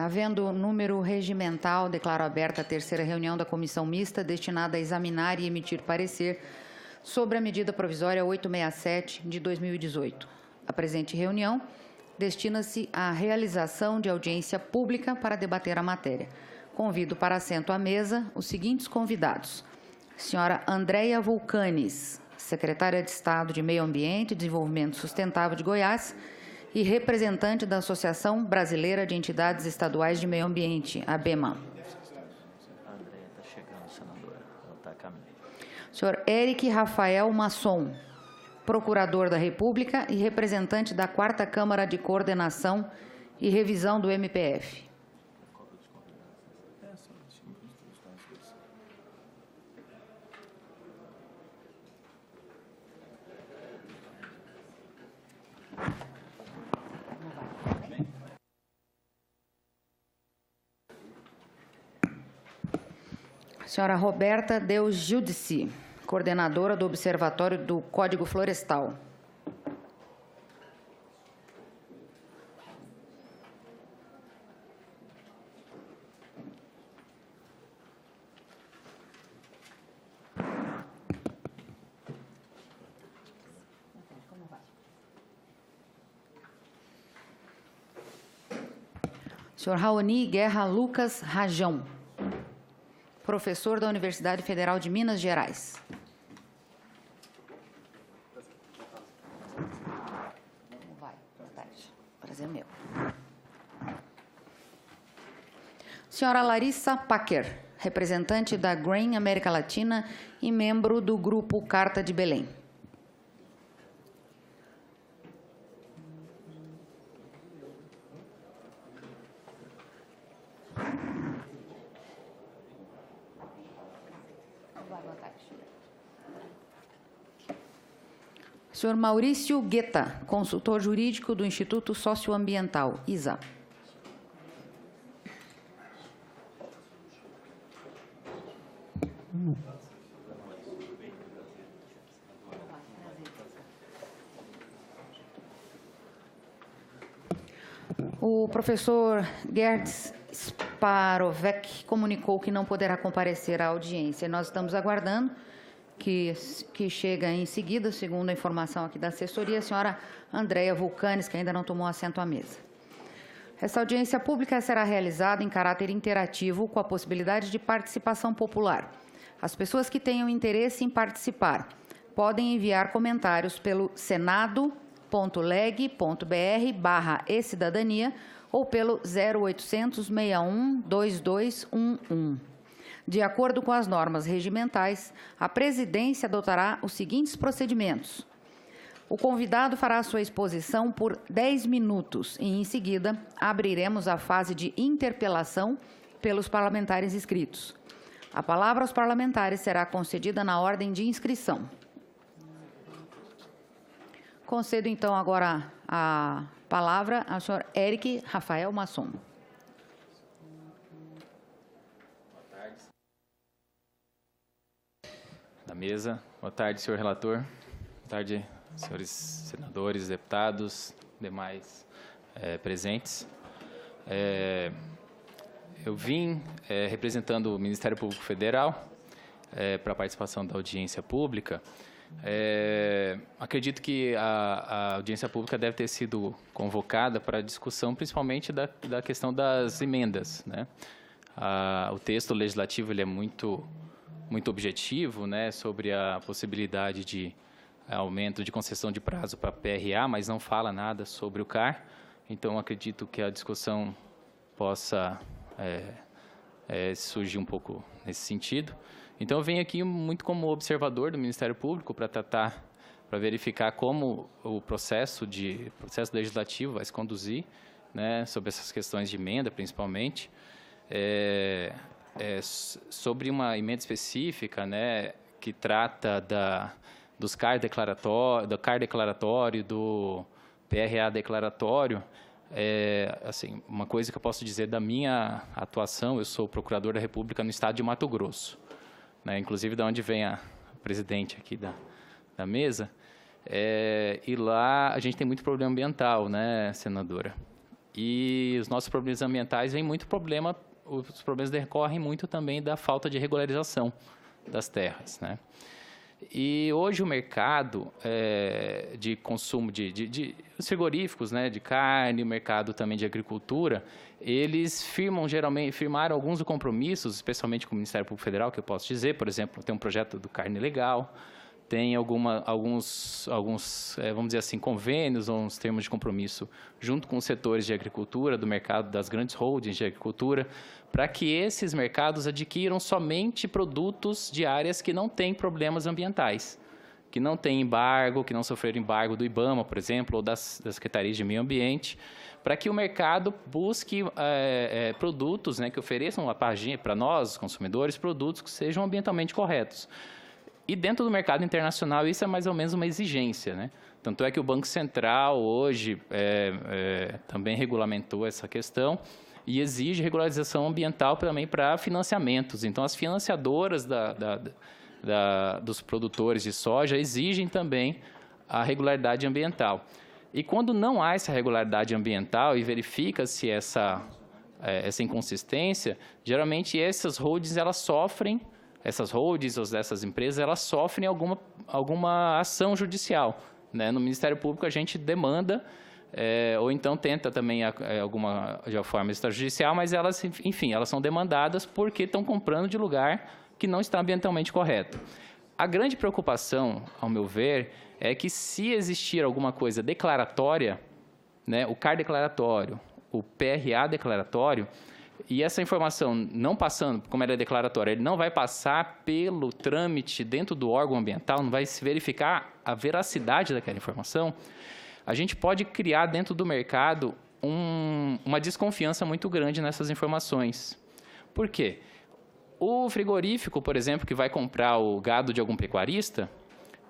Havendo número regimental, declaro aberta a terceira reunião da Comissão Mista, destinada a examinar e emitir parecer sobre a medida provisória 867 de 2018. A presente reunião destina-se à realização de audiência pública para debater a matéria. Convido para assento à mesa os seguintes convidados. Senhora Andréia Vulcanes, secretária de Estado de Meio Ambiente e Desenvolvimento Sustentável de Goiás e representante da Associação Brasileira de Entidades Estaduais de Meio Ambiente, ABEMA. Andréia está chegando, senadora. Ela está a caminho. Senhor Eric Rafael Masson, procurador da República e representante da 4ª Câmara de Coordenação e Revisão do MPF. Senhora Roberta Deus Giudici, coordenadora do Observatório do Código Florestal. Senhor Raoni Guerra Lucas Rajão, professor da Universidade Federal de Minas Gerais. Vai, boa tarde. Prazer meu. Senhora Larissa Packer, representante da Grain América Latina e membro do Grupo Carta de Belém. Senhor Maurício Guetta, consultor jurídico do Instituto Socioambiental, ISA. O professor Gertz Sparovec comunicou que não poderá comparecer à audiência. Nós estamos aguardando que chega em seguida, segundo a informação aqui da assessoria, a senhora Andréia Vulcanes, que ainda não tomou assento à mesa. Essa audiência pública será realizada em caráter interativo, com a possibilidade de participação popular. As pessoas que tenham interesse em participar podem enviar comentários pelo senado.leg.br/e-cidadania ou pelo 0800 61 2211. De acordo com as normas regimentais, a presidência adotará os seguintes procedimentos. O convidado fará sua exposição por 10 minutos e, em seguida, abriremos a fase de interpelação pelos parlamentares inscritos. A palavra aos parlamentares será concedida na ordem de inscrição. Concedo, então, agora a palavra ao senhor Eric Rafael Masson. Da mesa. Boa tarde, senhor relator. Boa tarde, senhores senadores, deputados, demais presentes. Eu vim representando o Ministério Público Federal para a participação da audiência pública. Acredito que a audiência pública deve ter sido convocada para discussão, principalmente da questão das emendas, né? O texto legislativo ele é muito objetivo, né, sobre a possibilidade de aumento de concessão de prazo para a PRA, mas não fala nada sobre o CAR. Então, acredito que a discussão possa surgir um pouco nesse sentido. Então, eu venho aqui muito como observador do Ministério Público para verificar como o processo legislativo vai se conduzir, né, sobre essas questões de emenda, principalmente. Sobre uma emenda específica, né, que trata do CAR declaratório, do PRA declaratório. Assim, uma coisa que eu posso dizer da minha atuação, eu sou procurador da República no estado de Mato Grosso, né, inclusive de onde vem a presidente aqui da mesa, e lá a gente tem muito problema ambiental, né, senadora? E os nossos problemas ambientais vêm muito problema, os problemas decorrem muito também da falta de regularização das terras, né? E hoje o mercado de consumo os frigoríficos, né, de carne, o mercado também de agricultura, eles firmaram alguns compromissos, especialmente com o Ministério Público Federal, que eu posso dizer, por exemplo, tem um projeto do Carne Legal, tem alguns vamos dizer assim, convênios ou uns termos de compromisso junto com os setores de agricultura, do mercado das grandes holdings de agricultura, para que esses mercados adquiram somente produtos de áreas que não têm problemas ambientais, que não têm embargo, que não sofreram embargo do IBAMA, por exemplo, ou das Secretarias de Meio Ambiente, para que o mercado busque produtos, né, que ofereçam para nós, os consumidores, produtos que sejam ambientalmente corretos. E dentro do mercado internacional, isso é mais ou menos uma exigência, né? Tanto é que o Banco Central hoje também regulamentou essa questão e exige regularização ambiental também para financiamentos. Então, as financiadoras dos produtores de soja exigem também a regularidade ambiental. E quando não há essa regularidade ambiental e verifica-se essa inconsistência, geralmente essas holdings sofrem ou dessas empresas, elas sofrem alguma ação judicial, né? No Ministério Público a gente demanda, ou então tenta também alguma de forma extrajudicial, mas elas, enfim, elas são demandadas porque estão comprando de lugar que não está ambientalmente correto. A grande preocupação, ao meu ver, é que se existir alguma coisa declaratória, né, o CAR declaratório, o PRA declaratório, e essa informação não passando, como ela é declaratória, ele não vai passar pelo trâmite dentro do órgão ambiental, não vai se verificar a veracidade daquela informação, a gente pode criar dentro do mercado uma desconfiança muito grande nessas informações. Por quê? O frigorífico, por exemplo, que vai comprar o gado de algum pecuarista,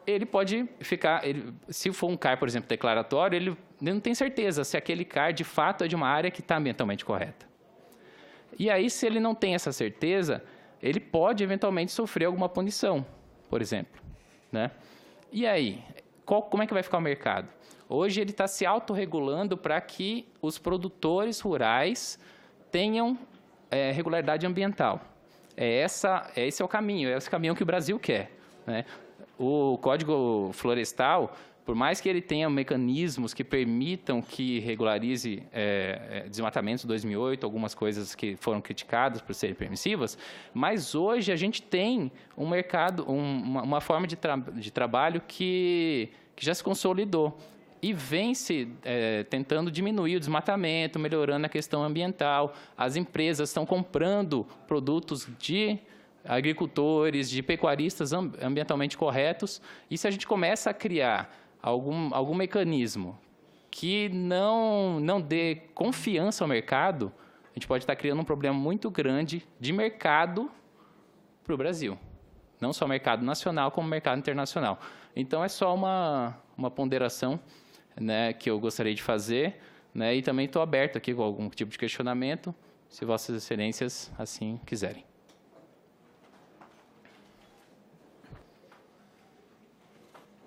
ele pode ficar, se for um CAR, por exemplo, declaratório, ele não tem certeza se aquele CAR de fato é de uma área que está ambientalmente correta. E aí, se ele não tem essa certeza, ele pode eventualmente sofrer alguma punição, por exemplo, né? E aí, como é que vai ficar o mercado? Hoje ele está se autorregulando para que os produtores rurais tenham regularidade ambiental. Esse é o caminho, é esse caminho que o Brasil quer, né? O Código Florestal, por mais que ele tenha mecanismos que permitam que regularize desmatamentos de 2008, algumas coisas que foram criticadas por serem permissivas, mas hoje a gente tem um mercado, uma forma de trabalho que já se consolidou e vem se tentando diminuir o desmatamento, melhorando a questão ambiental. As empresas estão comprando produtos de agricultores, de pecuaristas ambientalmente corretos, e se a gente começa a criar algum mecanismo que não dê confiança ao mercado, a gente pode estar criando um problema muito grande de mercado para o Brasil. Não só mercado nacional, como mercado internacional. Então, é só uma ponderação, né, que eu gostaria de fazer, né, e também estou aberto aqui com algum tipo de questionamento, se Vossas Excelências assim quiserem.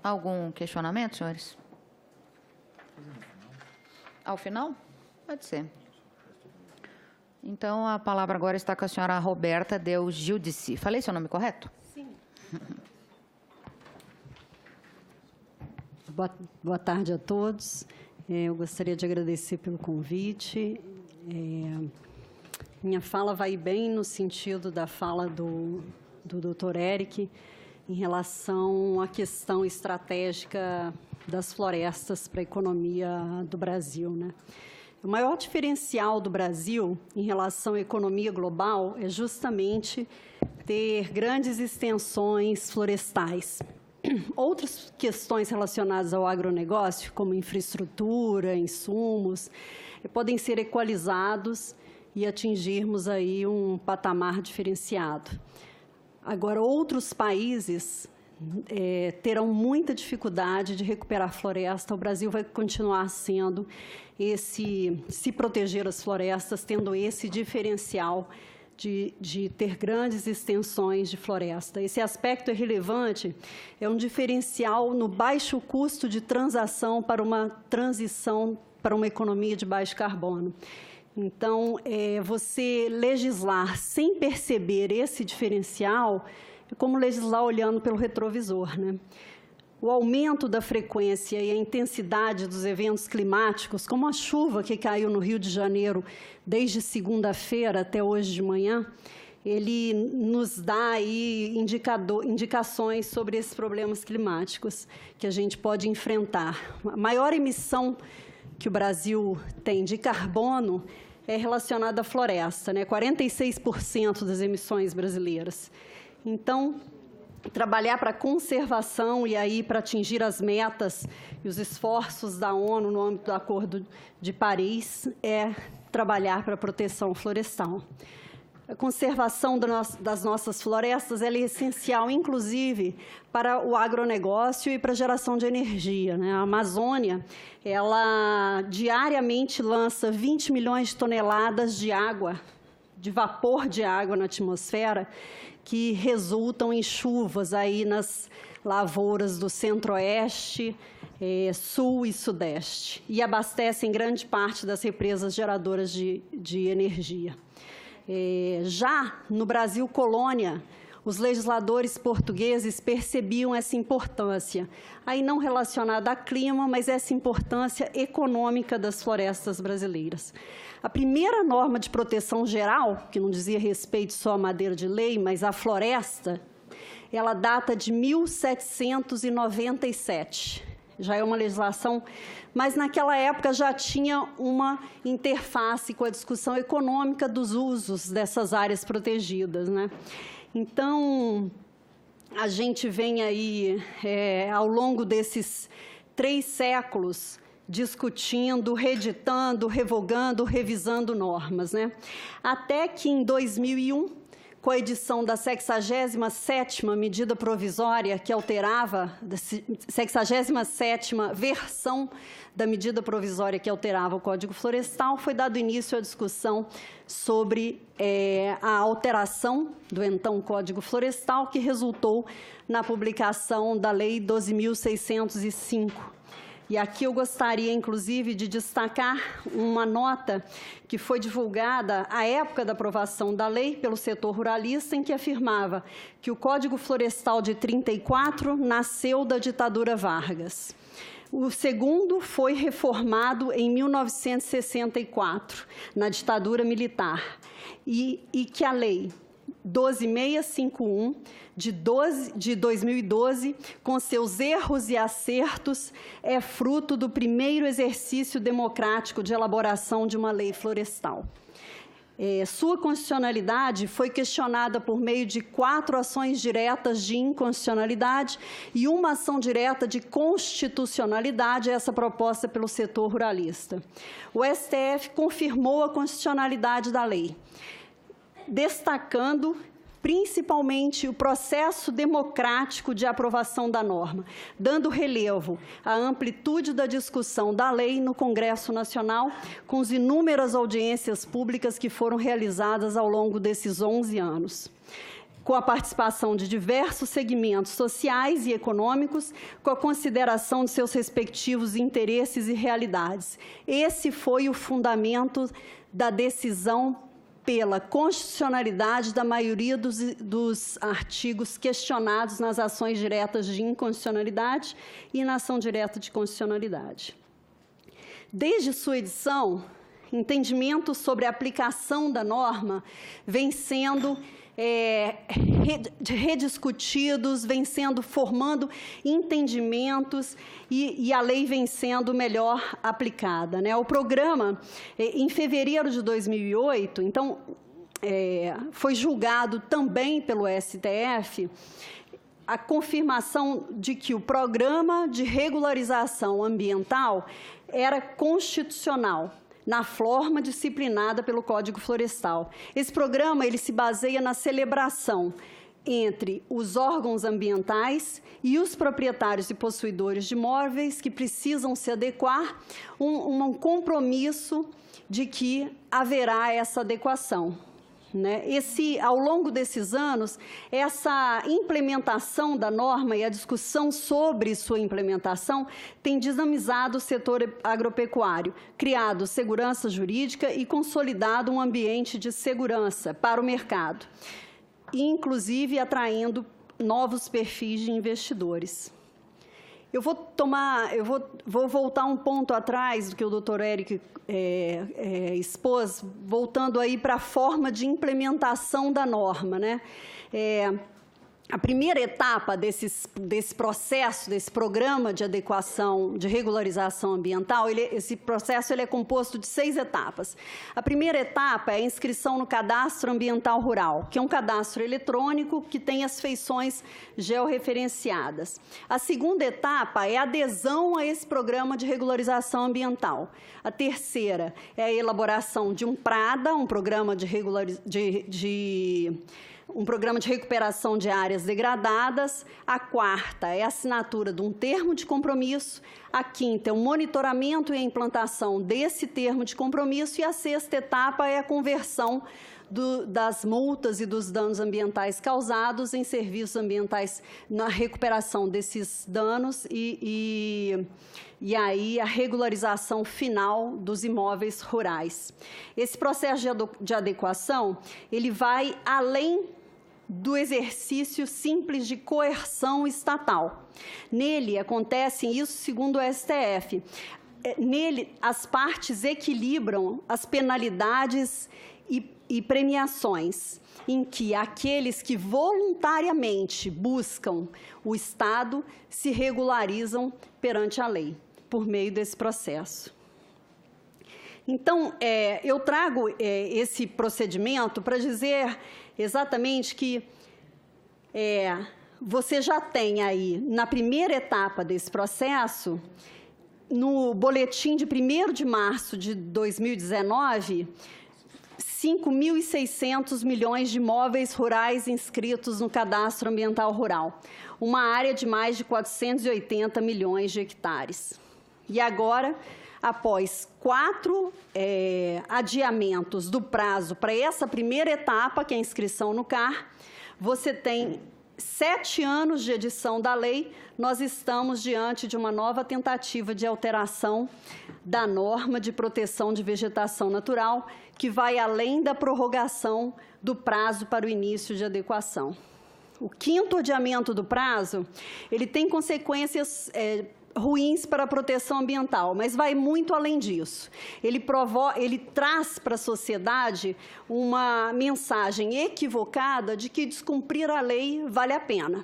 Algum questionamento, senhores? Ao final? Pode ser. Então, a palavra agora está com a senhora Roberta Del Giudice. Falei seu nome correto? Sim. Boa tarde a todos. Eu gostaria de agradecer pelo convite. Minha fala vai bem no sentido da fala do Dr. Eric, em relação à questão estratégica das florestas para a economia do Brasil, né? O maior diferencial do Brasil em relação à economia global é justamente ter grandes extensões florestais. Outras questões relacionadas ao agronegócio, como infraestrutura, insumos, podem ser equalizados e atingirmos aí um patamar diferenciado. Agora, outros países terão muita dificuldade de recuperar floresta. O Brasil vai continuar sendo se proteger as florestas, tendo esse diferencial de ter grandes extensões de floresta. Esse aspecto é relevante, é um diferencial no baixo custo de transação para uma transição para uma economia de baixo carbono. Então, você legislar sem perceber esse diferencial é como legislar olhando pelo retrovisor, né? O aumento da frequência e a intensidade dos eventos climáticos, como a chuva que caiu no Rio de Janeiro desde segunda-feira até hoje de manhã, ele nos dá aí indicações sobre esses problemas climáticos que a gente pode enfrentar. A maior emissão que o Brasil tem de carbono é relacionada à floresta, né? 46% das emissões brasileiras. Então, trabalhar para a conservação e aí para atingir as metas e os esforços da ONU no âmbito do Acordo de Paris é trabalhar para a proteção florestal. A conservação das nossas florestas é essencial, inclusive, para o agronegócio e para a geração de energia, né? A Amazônia, ela diariamente lança 20 milhões de toneladas de água, de vapor de água na atmosfera, que resultam em chuvas aí nas lavouras do centro-oeste, sul e sudeste, e abastecem grande parte das represas geradoras de energia. Já no Brasil colônia, os legisladores portugueses percebiam essa importância, aí não relacionada a clima, mas essa importância econômica das florestas brasileiras. A primeira norma de proteção geral, que não dizia respeito só à madeira de lei, mas à floresta, ela data de 1797. Já é uma legislação, mas naquela época já tinha uma interface com a discussão econômica dos usos dessas áreas protegidas, né? Então, a gente vem aí, ao longo desses 3 séculos, discutindo, reeditando, revogando, revisando normas, né? Até que em 2001, com a edição da 67ª medida provisória que alterava, 67ª versão da medida provisória que alterava o Código Florestal, foi dado início à discussão sobre a alteração do então Código Florestal, que resultou na publicação da Lei 12.605. E aqui eu gostaria, inclusive, de destacar uma nota que foi divulgada à época da aprovação da lei pelo setor ruralista, em que afirmava que o Código Florestal de 34 nasceu da ditadura Vargas. O segundo foi reformado em 1964, na ditadura militar, e que a lei 12.651, de 2012, com seus erros e acertos, é fruto do primeiro exercício democrático de elaboração de uma lei florestal. Sua constitucionalidade foi questionada por meio de 4 ações diretas de inconstitucionalidade e uma ação direta de constitucionalidade, essa proposta pelo setor ruralista. O STF confirmou a constitucionalidade da lei, destacando principalmente o processo democrático de aprovação da norma, dando relevo à amplitude da discussão da lei no Congresso Nacional, com as inúmeras audiências públicas que foram realizadas ao longo desses 11 anos. Com a participação de diversos segmentos sociais e econômicos, com a consideração de seus respectivos interesses e realidades. Esse foi o fundamento da decisão pela constitucionalidade da maioria dos artigos questionados nas ações diretas de inconstitucionalidade e na ação direta de constitucionalidade. Desde sua edição, entendimentos sobre a aplicação da norma vêm sendo rediscutidos, vem sendo formando entendimentos e a lei vem sendo melhor aplicada, né? O programa, em fevereiro de 2008, então, foi julgado também pelo STF a confirmação de que o programa de regularização ambiental era constitucional, na forma disciplinada pelo Código Florestal. Esse programa ele se baseia na celebração entre os órgãos ambientais e os proprietários e possuidores de imóveis que precisam se adequar, um compromisso de que haverá essa adequação. né? Ao longo desses anos, essa implementação da norma e a discussão sobre sua implementação tem dinamizado o setor agropecuário, criado segurança jurídica e consolidado um ambiente de segurança para o mercado, inclusive atraindo novos perfis de investidores. Eu vou voltar um ponto atrás do que o doutor Éric expôs, voltando aí para a forma de implementação da norma, né? A primeira etapa desse processo, desse programa de adequação, de regularização ambiental, esse processo é composto de 6 etapas. A primeira etapa é a inscrição no Cadastro Ambiental Rural, que é um cadastro eletrônico que tem as feições georreferenciadas. A segunda etapa é a adesão a esse programa de regularização ambiental. A terceira é a elaboração de um PRADA, um programa de recuperação de áreas degradadas. A quarta é a assinatura de um termo de compromisso. A quinta é o monitoramento e a implantação desse termo de compromisso. E a sexta etapa é a conversão das multas e dos danos ambientais causados em serviços ambientais na recuperação desses danos e aí a regularização final dos imóveis rurais. Esse processo de adequação, ele vai além do exercício simples de coerção estatal. Nele acontece isso segundo o STF. Nele, as partes equilibram as penalidades e premiações, em que aqueles que voluntariamente buscam o Estado se regularizam perante a lei, por meio desse processo. Então, eu trago esse procedimento para dizer exatamente que você já tem aí, na primeira etapa desse processo, no boletim de 1º de março de 2019, 5.600 milhões de imóveis rurais inscritos no Cadastro Ambiental Rural, uma área de mais de 480 milhões de hectares. E agora, após 4 adiamentos do prazo para essa primeira etapa, que é a inscrição no CAR, você tem 7 anos de edição da lei, nós estamos diante de uma nova tentativa de alteração da norma de proteção de vegetação natural, que vai além da prorrogação do prazo para o início de adequação. O 5º adiamento do prazo, ele tem consequências ruins para a proteção ambiental, mas vai muito além disso. Ele traz para a sociedade uma mensagem equivocada de que descumprir a lei vale a pena.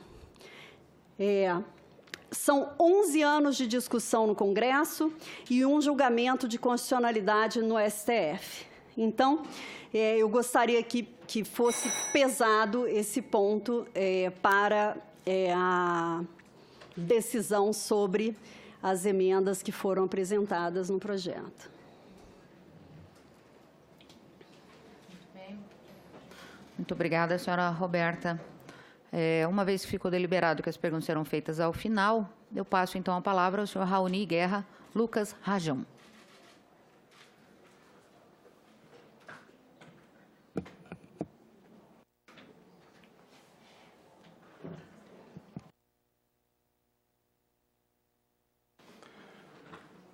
São 11 anos de discussão no Congresso e um julgamento de constitucionalidade no STF. Então, eu gostaria que fosse pesado esse ponto para a decisão sobre as emendas que foram apresentadas no projeto. Muito obrigada, senhora Roberta. Uma vez que ficou deliberado que as perguntas serão feitas ao final, eu passo então a palavra ao senhor Raoni Guerra Lucas Rajão.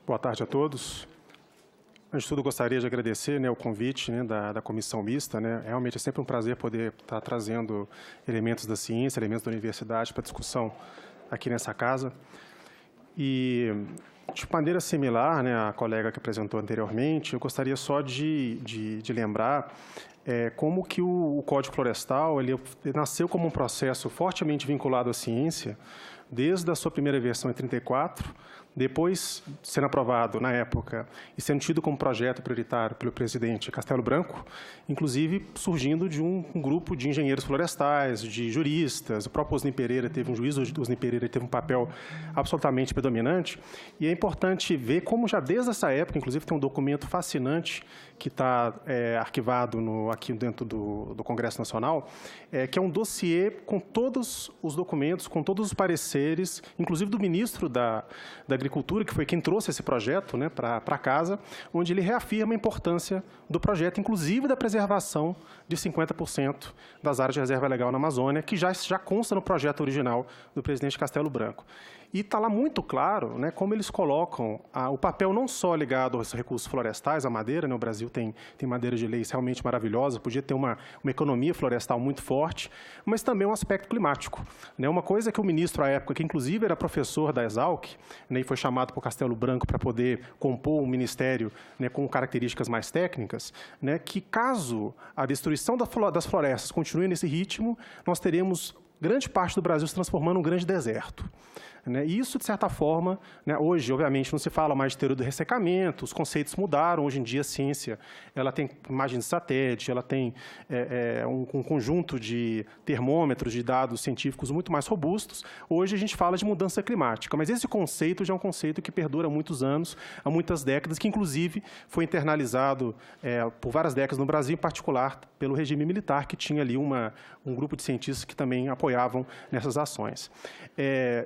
Boa tarde a todos. Antes de tudo, gostaria de agradecer o convite da comissão mista. Realmente é sempre um prazer poder estar trazendo elementos da ciência, elementos da universidade para discussão aqui nessa casa. E, de maneira similar, a colega que apresentou anteriormente, eu gostaria só de lembrar como que o Código Florestal ele nasceu como um processo fortemente vinculado à ciência, desde a sua primeira versão em 1934, depois sendo aprovado na época e sendo tido como projeto prioritário pelo presidente Castelo Branco, inclusive surgindo de um grupo de engenheiros florestais, de juristas. O próprio Osni Pereira teve um juiz, o Osni Pereira teve um papel absolutamente predominante. E é importante ver como já desde essa época, inclusive tem um documento fascinante que está arquivado aqui dentro do Congresso Nacional, que é um dossiê com todos os documentos, com todos os pareceres, inclusive do ministro da Agricultura, que foi quem trouxe esse projeto, né, para casa, onde ele reafirma a importância do projeto, inclusive da preservação de 50% das áreas de reserva legal na Amazônia, que já consta no projeto original do presidente Castelo Branco. E está lá muito claro, né, como eles colocam o papel não só ligado aos recursos florestais, à madeira, né, o Brasil tem madeira de leis realmente maravilhosa, podia ter uma economia florestal muito forte, mas também um aspecto climático. Né, uma coisa que o ministro, à época, que inclusive era professor da Exalc, né, e foi chamado por Castelo Branco para poder compor um ministério, né, com características mais técnicas, né, que caso a destruição das florestas continue nesse ritmo, nós teremos grande parte do Brasil se transformando num grande deserto. Né? E isso, de certa forma, né, hoje, obviamente, não se fala mais de teoria do ressecamento, os conceitos mudaram. Hoje em dia, a ciência ela tem imagens de satélite, ela tem um conjunto de termômetros, de dados científicos muito mais robustos. Hoje, a gente fala de mudança climática, mas esse conceito já é um conceito que perdura há muitos anos, há muitas décadas, que, inclusive, foi internalizado por várias décadas no Brasil, em particular pelo regime militar, que tinha ali um grupo de cientistas que também apoiavam nessas ações.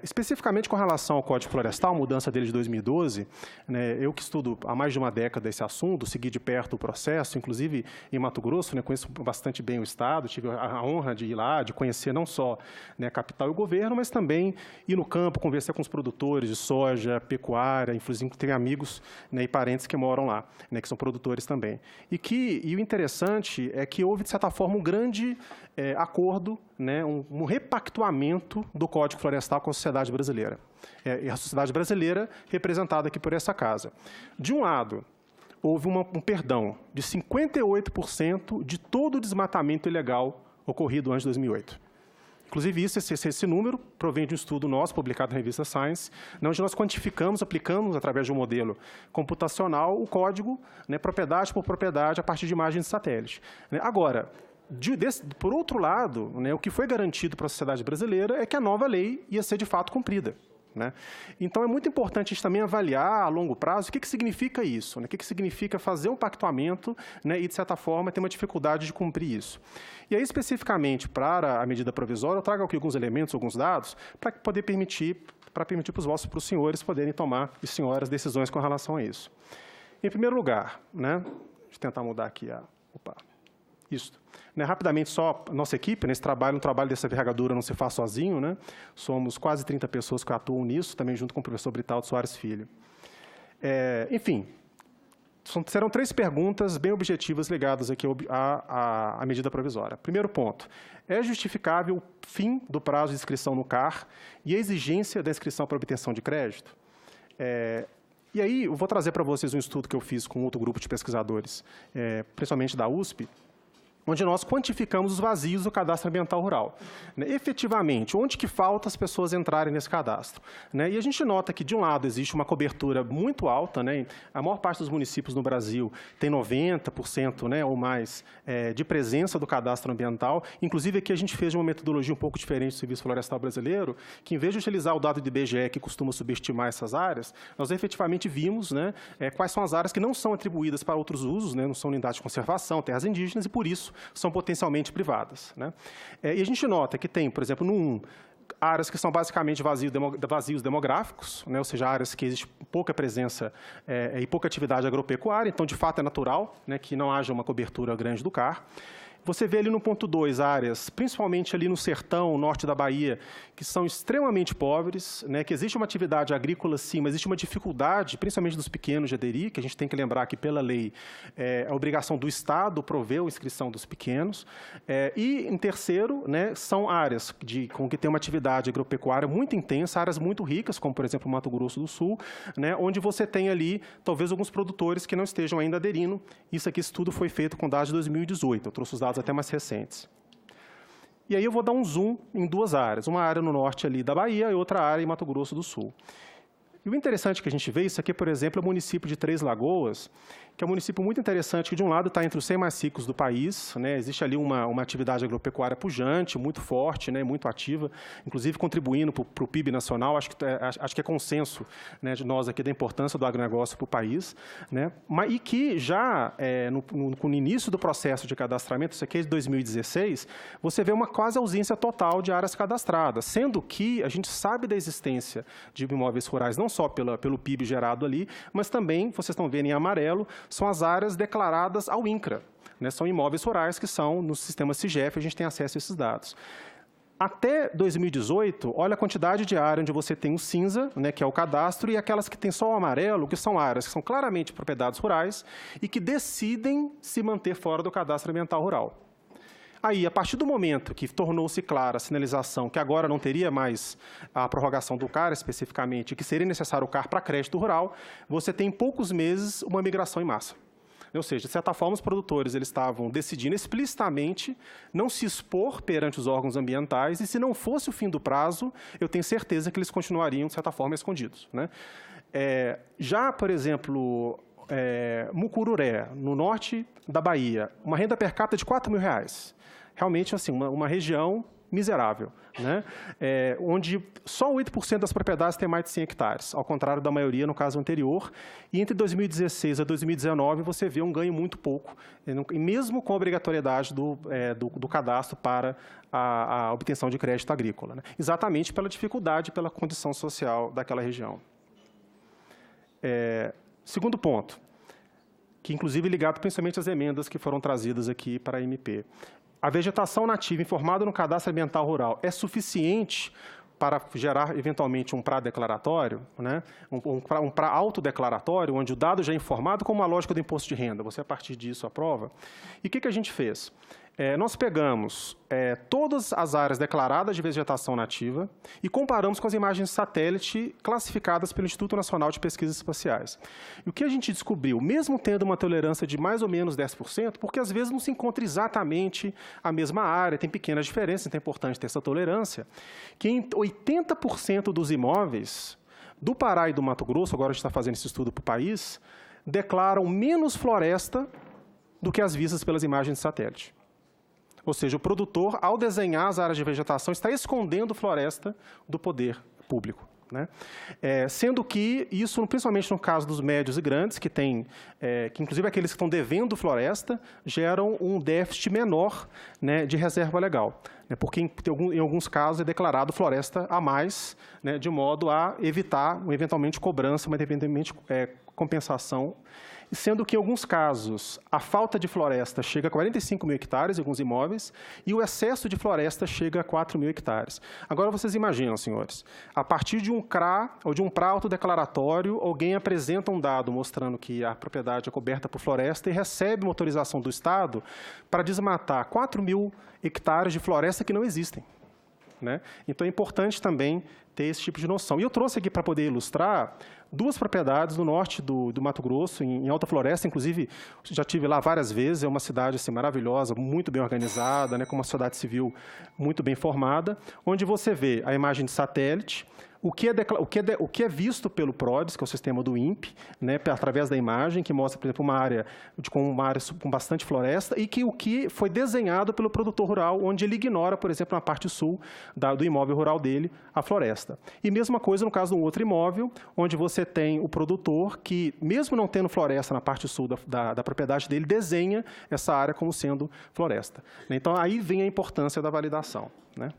Especificamente com relação ao Código Florestal, a mudança dele de 2012, né, eu que estudo há mais de uma década esse assunto, segui de perto o processo, inclusive em Mato Grosso, né, conheço bastante bem o Estado, tive a honra de ir lá, de conhecer não só, né, a capital e o governo, mas também ir no campo, conversar com os produtores de soja, pecuária, inclusive tenho amigos, né, e parentes que moram lá, né, que são produtores também. E o interessante é que houve, de certa forma, um grande acordo, né, um repactuamento do Código Florestal com a sociedade brasileira. E a sociedade brasileira representada aqui por essa casa. De um lado, houve um perdão de 58% de todo o desmatamento ilegal ocorrido antes de 2008. Inclusive, esse número provém de um estudo nosso, publicado na revista Science, onde nós quantificamos, aplicamos, através de um modelo computacional, o código, né, propriedade por propriedade, a partir de imagens de satélite. Agora, por outro lado, né, o que foi garantido para a sociedade brasileira é que a nova lei ia ser, de fato, cumprida. Né? Então, é muito importante a gente também avaliar a longo prazo o que significa isso, né? O que significa fazer um pactuamento, né, e, de certa forma, ter uma dificuldade de cumprir isso. E aí, especificamente, para a medida provisória, eu trago aqui alguns elementos, alguns dados, para permitir para os senhores poderem tomar, e senhoras, decisões com relação a isso. Em primeiro lugar, né, deixa eu tentar mudar aqui isso. Né, rapidamente, só a nossa equipe, nesse trabalho, um trabalho dessa envergadura não se faz sozinho, né? Somos quase 30 pessoas que atuam nisso, também junto com o professor Britaldo Soares Filho. Enfim, serão 3 perguntas bem objetivas ligadas aqui à medida provisória. Primeiro ponto, é justificável o fim do prazo de inscrição no CAR e a exigência da inscrição para obtenção de crédito? E aí, eu vou trazer para vocês um estudo que eu fiz com outro grupo de pesquisadores, principalmente da USP, onde nós quantificamos os vazios do cadastro ambiental rural. Né? Efetivamente, onde que falta as pessoas entrarem nesse cadastro? Né? E a gente nota que, de um lado, existe uma cobertura muito alta, né? A maior parte dos municípios no Brasil tem 90%, né, ou mais de presença do cadastro ambiental. Inclusive, aqui a gente fez uma metodologia um pouco diferente do Serviço Florestal Brasileiro, que, em vez de utilizar o dado do IBGE, que costuma subestimar essas áreas, nós efetivamente vimos, né, quais são as áreas que não são atribuídas para outros usos, né, não são unidades de conservação, terras indígenas, e, por isso, são potencialmente privadas. Né? E a gente nota que tem, por exemplo, no 1, áreas que são basicamente vazios demográficos, né? Ou seja, áreas que existe pouca presença e pouca atividade agropecuária, então, de fato, é natural, né, que não haja uma cobertura grande do CAR. Você vê ali no ponto 2 áreas, principalmente ali no sertão, norte da Bahia, que são extremamente pobres, né, que existe uma atividade agrícola, sim, mas existe uma dificuldade, principalmente dos pequenos, de aderir, que a gente tem que lembrar que, pela lei, a obrigação do Estado prover a inscrição dos pequenos. E, em terceiro, né, são áreas com que tem uma atividade agropecuária muito intensa, áreas muito ricas, como, por exemplo, o Mato Grosso do Sul, né, onde você tem ali, talvez, alguns produtores que não estejam ainda aderindo. Isso aqui, esse estudo foi feito com dados de 2018. Eu trouxe os dados até mais recentes. E aí eu vou dar um zoom em 2 áreas, uma área no norte ali da Bahia e outra área em Mato Grosso do Sul. E o interessante que a gente vê, isso aqui, por exemplo, é o município de Três Lagoas, que é um município muito interessante, que de um lado está entre os 100 mais ricos do país, né? Existe ali uma atividade agropecuária pujante, muito forte, né? Muito ativa, inclusive contribuindo para o PIB nacional. Acho que é consenso, né, de nós aqui da importância do agronegócio para o país, né? E que já no início do processo de cadastramento, isso aqui é de 2016, você vê uma quase ausência total de áreas cadastradas, sendo que a gente sabe da existência de imóveis rurais, não só pelo PIB gerado ali, mas também, vocês estão vendo em amarelo, são as áreas declaradas ao INCRA, né? São imóveis rurais que são no sistema SIGEF, a gente tem acesso a esses dados. Até 2018, olha a quantidade de área onde você tem o cinza, né, que é o cadastro, e aquelas que têm só o amarelo, que são áreas que são claramente propriedades rurais e que decidem se manter fora do cadastro ambiental rural. Aí, a partir do momento que tornou-se clara a sinalização que agora não teria mais a prorrogação do CAR especificamente, que seria necessário o CAR para crédito rural, você tem em poucos meses uma migração em massa. Ou seja, de certa forma, os produtores eles estavam decidindo explicitamente não se expor perante os órgãos ambientais e, se não fosse o fim do prazo, eu tenho certeza que eles continuariam, de certa forma, escondidos, né? Já, por exemplo, Mucururé, no norte da Bahia, uma renda per capita de R$4.000. Realmente, assim, uma região miserável, né? Onde só 8% das propriedades têm mais de 100 hectares, ao contrário da maioria no caso anterior. E entre 2016 a 2019, você vê um ganho muito pouco, e mesmo com a obrigatoriedade do cadastro para a obtenção de crédito agrícola, né? Exatamente pela dificuldade, pela condição social daquela região. Segundo ponto, que inclusive ligado principalmente às emendas que foram trazidas aqui para a MP. A vegetação nativa informada no cadastro ambiental rural é suficiente para gerar, eventualmente, um PRA declaratório, né? um PRA autodeclaratório, onde o dado já é informado como a lógica do imposto de renda. Você, a partir disso, aprova. E o que a gente fez? Nós pegamos todas as áreas declaradas de vegetação nativa e comparamos com as imagens de satélite classificadas pelo Instituto Nacional de Pesquisas Espaciais. E o que a gente descobriu, mesmo tendo uma tolerância de mais ou menos 10%, porque às vezes não se encontra exatamente a mesma área, tem pequenas diferenças, então é importante ter essa tolerância, que em 80% dos imóveis do Pará e do Mato Grosso, agora a gente está fazendo esse estudo para o país, declaram menos floresta do que as vistas pelas imagens de satélite. Ou seja, o produtor, ao desenhar as áreas de vegetação, está escondendo floresta do poder público, né? Sendo que isso, principalmente no caso dos médios e grandes, que inclusive aqueles que estão devendo floresta, geram um déficit menor, né, de reserva legal, né, porque em alguns casos é declarado floresta a mais, né, de modo a evitar, eventualmente, cobrança, mas eventualmente compensação. Sendo que, em alguns casos, a falta de floresta chega a 45 mil hectares em alguns imóveis e o excesso de floresta chega a 4 mil hectares. Agora, vocês imaginam, senhores, a partir de um CRA ou de um PRA autodeclaratório, alguém apresenta um dado mostrando que a propriedade é coberta por floresta e recebe uma autorização do Estado para desmatar 4 mil hectares de floresta que não existem, né? Então, é importante também ter esse tipo de noção. E eu trouxe aqui para poder ilustrar duas propriedades no norte do Mato Grosso, em Alta Floresta, inclusive já estive lá várias vezes, é uma cidade assim, maravilhosa, muito bem organizada, né, com uma sociedade civil muito bem formada, onde você vê a imagem de satélite, o que é visto pelo PRODES, que é o sistema do INPE, né, através da imagem, que mostra, por exemplo, uma área com bastante floresta, e o que foi desenhado pelo produtor rural, onde ele ignora, por exemplo, na parte sul do imóvel rural dele, a floresta. E mesma coisa no caso de um outro imóvel, onde você tem o produtor que, mesmo não tendo floresta na parte sul da propriedade dele, desenha essa área como sendo floresta. Então, aí vem a importância da validação, né?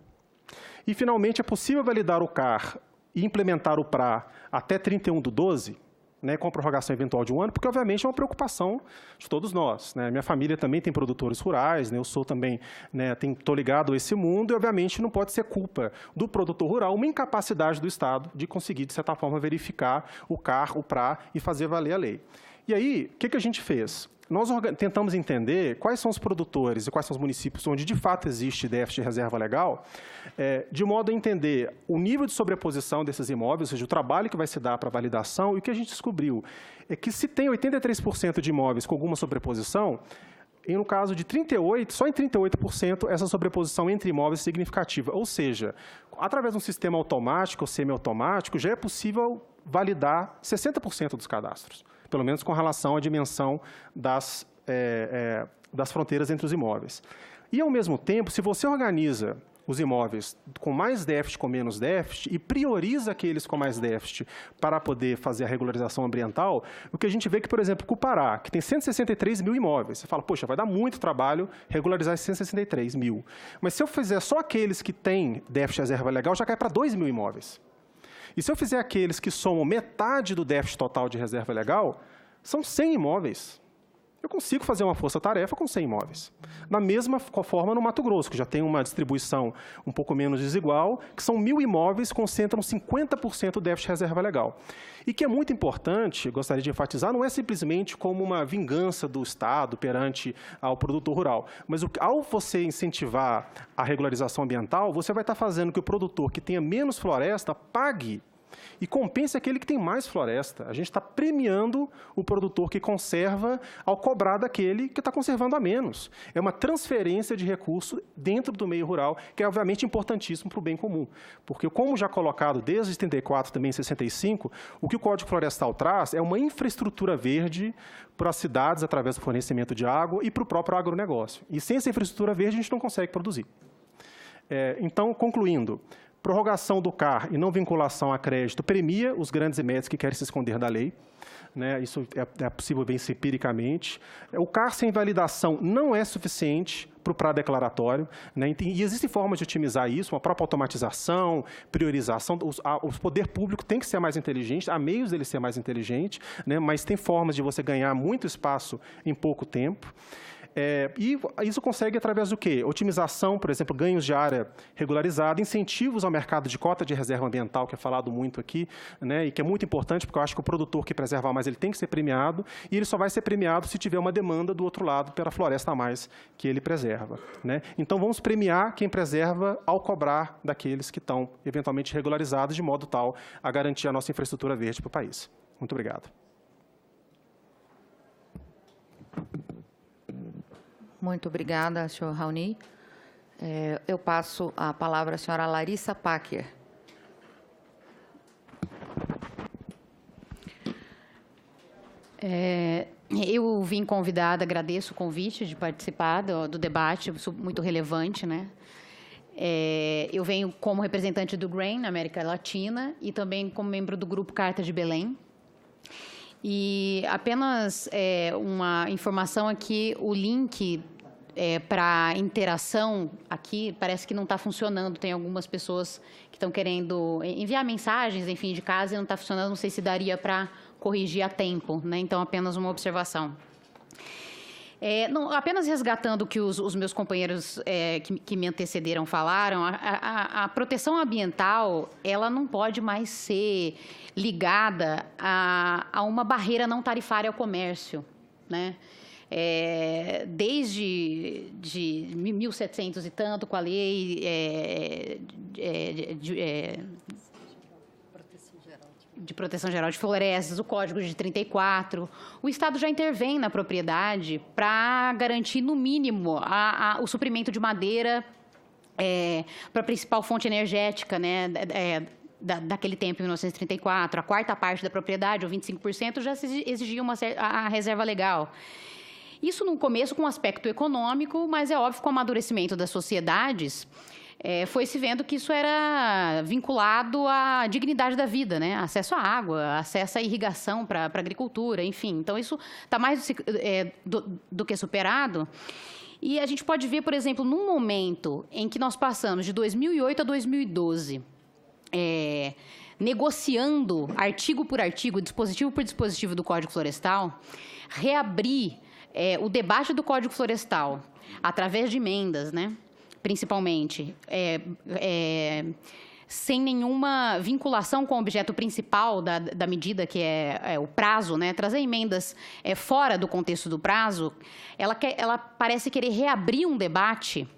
E, finalmente, é possível validar o CAR e implementar o PRA até 31/12, né, com a prorrogação eventual de um ano, porque, obviamente, é uma preocupação de todos nós, né? Minha família também tem produtores rurais, né? Eu sou também, né, estou ligado a esse mundo e, obviamente, não pode ser culpa do produtor rural uma incapacidade do Estado de conseguir, de certa forma, verificar o CAR, o PRA e fazer valer a lei. E aí, o que a gente fez? Nós tentamos entender quais são os produtores e quais são os municípios onde, de fato, existe déficit de reserva legal, de modo a entender o nível de sobreposição desses imóveis, ou seja, o trabalho que vai se dar para a validação. E o que a gente descobriu é que, se tem 83% de imóveis com alguma sobreposição, no caso de 38%, só em 38% essa sobreposição entre imóveis é significativa. Ou seja, através de um sistema automático ou semiautomático, já é possível validar 60% dos cadastros, pelo menos com relação à dimensão das fronteiras entre os imóveis. E, ao mesmo tempo, se você organiza os imóveis com mais déficit, com menos déficit, e prioriza aqueles com mais déficit para poder fazer a regularização ambiental, o que a gente vê que, por exemplo, o Pará, que tem 163 mil imóveis, você fala, poxa, vai dar muito trabalho regularizar esses 163 mil. Mas se eu fizer só aqueles que têm déficit de reserva legal, já cai para 2 mil imóveis. E se eu fizer aqueles que somam metade do déficit total de reserva legal, são 100 imóveis. Eu consigo fazer uma força-tarefa com 100 imóveis. Da mesma forma no Mato Grosso, que já tem uma distribuição um pouco menos desigual, que são 1.000 imóveis que concentram 50% do déficit de reserva legal. E que é muito importante, gostaria de enfatizar, não é simplesmente como uma vingança do Estado perante ao produtor rural, mas ao você incentivar a regularização ambiental, você vai estar fazendo que o produtor que tenha menos floresta pague e compense aquele que tem mais floresta. A gente está premiando o produtor que conserva ao cobrar daquele que está conservando a menos. É uma transferência de recurso dentro do meio rural, que é, obviamente, importantíssimo para o bem comum. Porque, como já colocado desde 74, também em 65, o que o Código Florestal traz é uma infraestrutura verde para as cidades, através do fornecimento de água, e para o próprio agronegócio. E sem essa infraestrutura verde, a gente não consegue produzir. Então, concluindo, prorrogação do CAR e não vinculação a crédito premia os grandes e médios que querem se esconder da lei. Né? Isso é possível vencer empiricamente. O CAR sem validação não é suficiente para o pré-declaratório. Né? E existem formas de otimizar isso, uma própria automatização, priorização. O poder público tem que ser mais inteligente, há meios dele ser mais inteligente, né? Mas tem formas de você ganhar muito espaço em pouco tempo. E isso consegue através do quê? Otimização, por exemplo, ganhos de área regularizada, incentivos ao mercado de cota de reserva ambiental, que é falado muito aqui, né, e que é muito importante, porque eu acho que o produtor que preserva mais, ele tem que ser premiado, e ele só vai ser premiado se tiver uma demanda do outro lado pela floresta a mais que ele preserva. Né? Então, vamos premiar quem preserva ao cobrar daqueles que estão eventualmente regularizados, de modo tal a garantir a nossa infraestrutura verde para o país. Muito obrigado. Muito obrigada, senhor Raoni. Eu passo a palavra à senhora Larissa Packer. Eu vim convidada, agradeço o convite de participar do debate, muito relevante, né? Eu venho como representante do GRAIN na América Latina e também como membro do Grupo Carta de Belém. E apenas uma informação aqui, o link para interação aqui parece que não está funcionando. Tem algumas pessoas que estão querendo enviar mensagens, enfim, de casa e não está funcionando. Não sei se daria para corrigir a tempo, né? Então, apenas uma observação. Não, apenas resgatando o que os meus companheiros que me antecederam falaram, a proteção ambiental ela não pode mais ser ligada a uma barreira não tarifária ao comércio, né? Desde 1700 e tanto, com a lei de proteção geral de florestas, o Código de 34, o Estado já intervém na propriedade para garantir, no mínimo, o suprimento de madeira para a principal fonte energética, né, daquele tempo, em 1934. A quarta parte da propriedade, ou 25%, já se exigia a reserva legal. Isso, no começo, com um aspecto econômico, mas é óbvio, com o amadurecimento das sociedades, foi se vendo que isso era vinculado à dignidade da vida, né? Acesso à água, acesso à irrigação para a agricultura, enfim. Então, isso está mais do que superado. E a gente pode ver, por exemplo, num momento em que nós passamos de 2008 a 2012, negociando artigo por artigo, dispositivo por dispositivo do Código Florestal, reabrir o debate do Código Florestal através de emendas, né? Principalmente, sem nenhuma vinculação com o objeto principal da medida, que é o prazo, né? Trazer emendas fora do contexto do prazo, ela parece querer reabrir um debate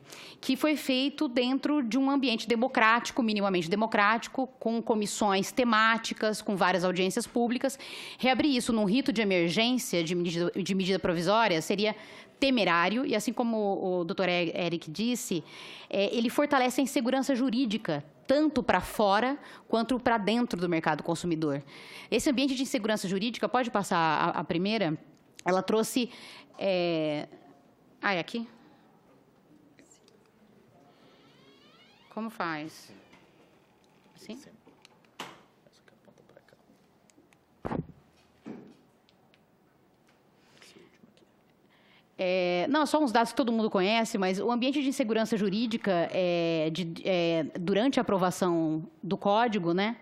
que foi feito dentro de um ambiente democrático, minimamente democrático, com comissões temáticas, com várias audiências públicas. Reabrir isso num rito de emergência, de medida provisória, seria temerário, e assim como o doutor Eric disse, ele fortalece a insegurança jurídica, tanto para fora quanto para dentro do mercado consumidor. Esse ambiente de insegurança jurídica, pode passar a primeira, ela trouxe... é aqui? Como faz? Assim? Sim. Essa que aponta para cá. Esse último aqui. Não, só uns dados que todo mundo conhece, mas o ambiente de insegurança jurídica durante a aprovação do Código, né,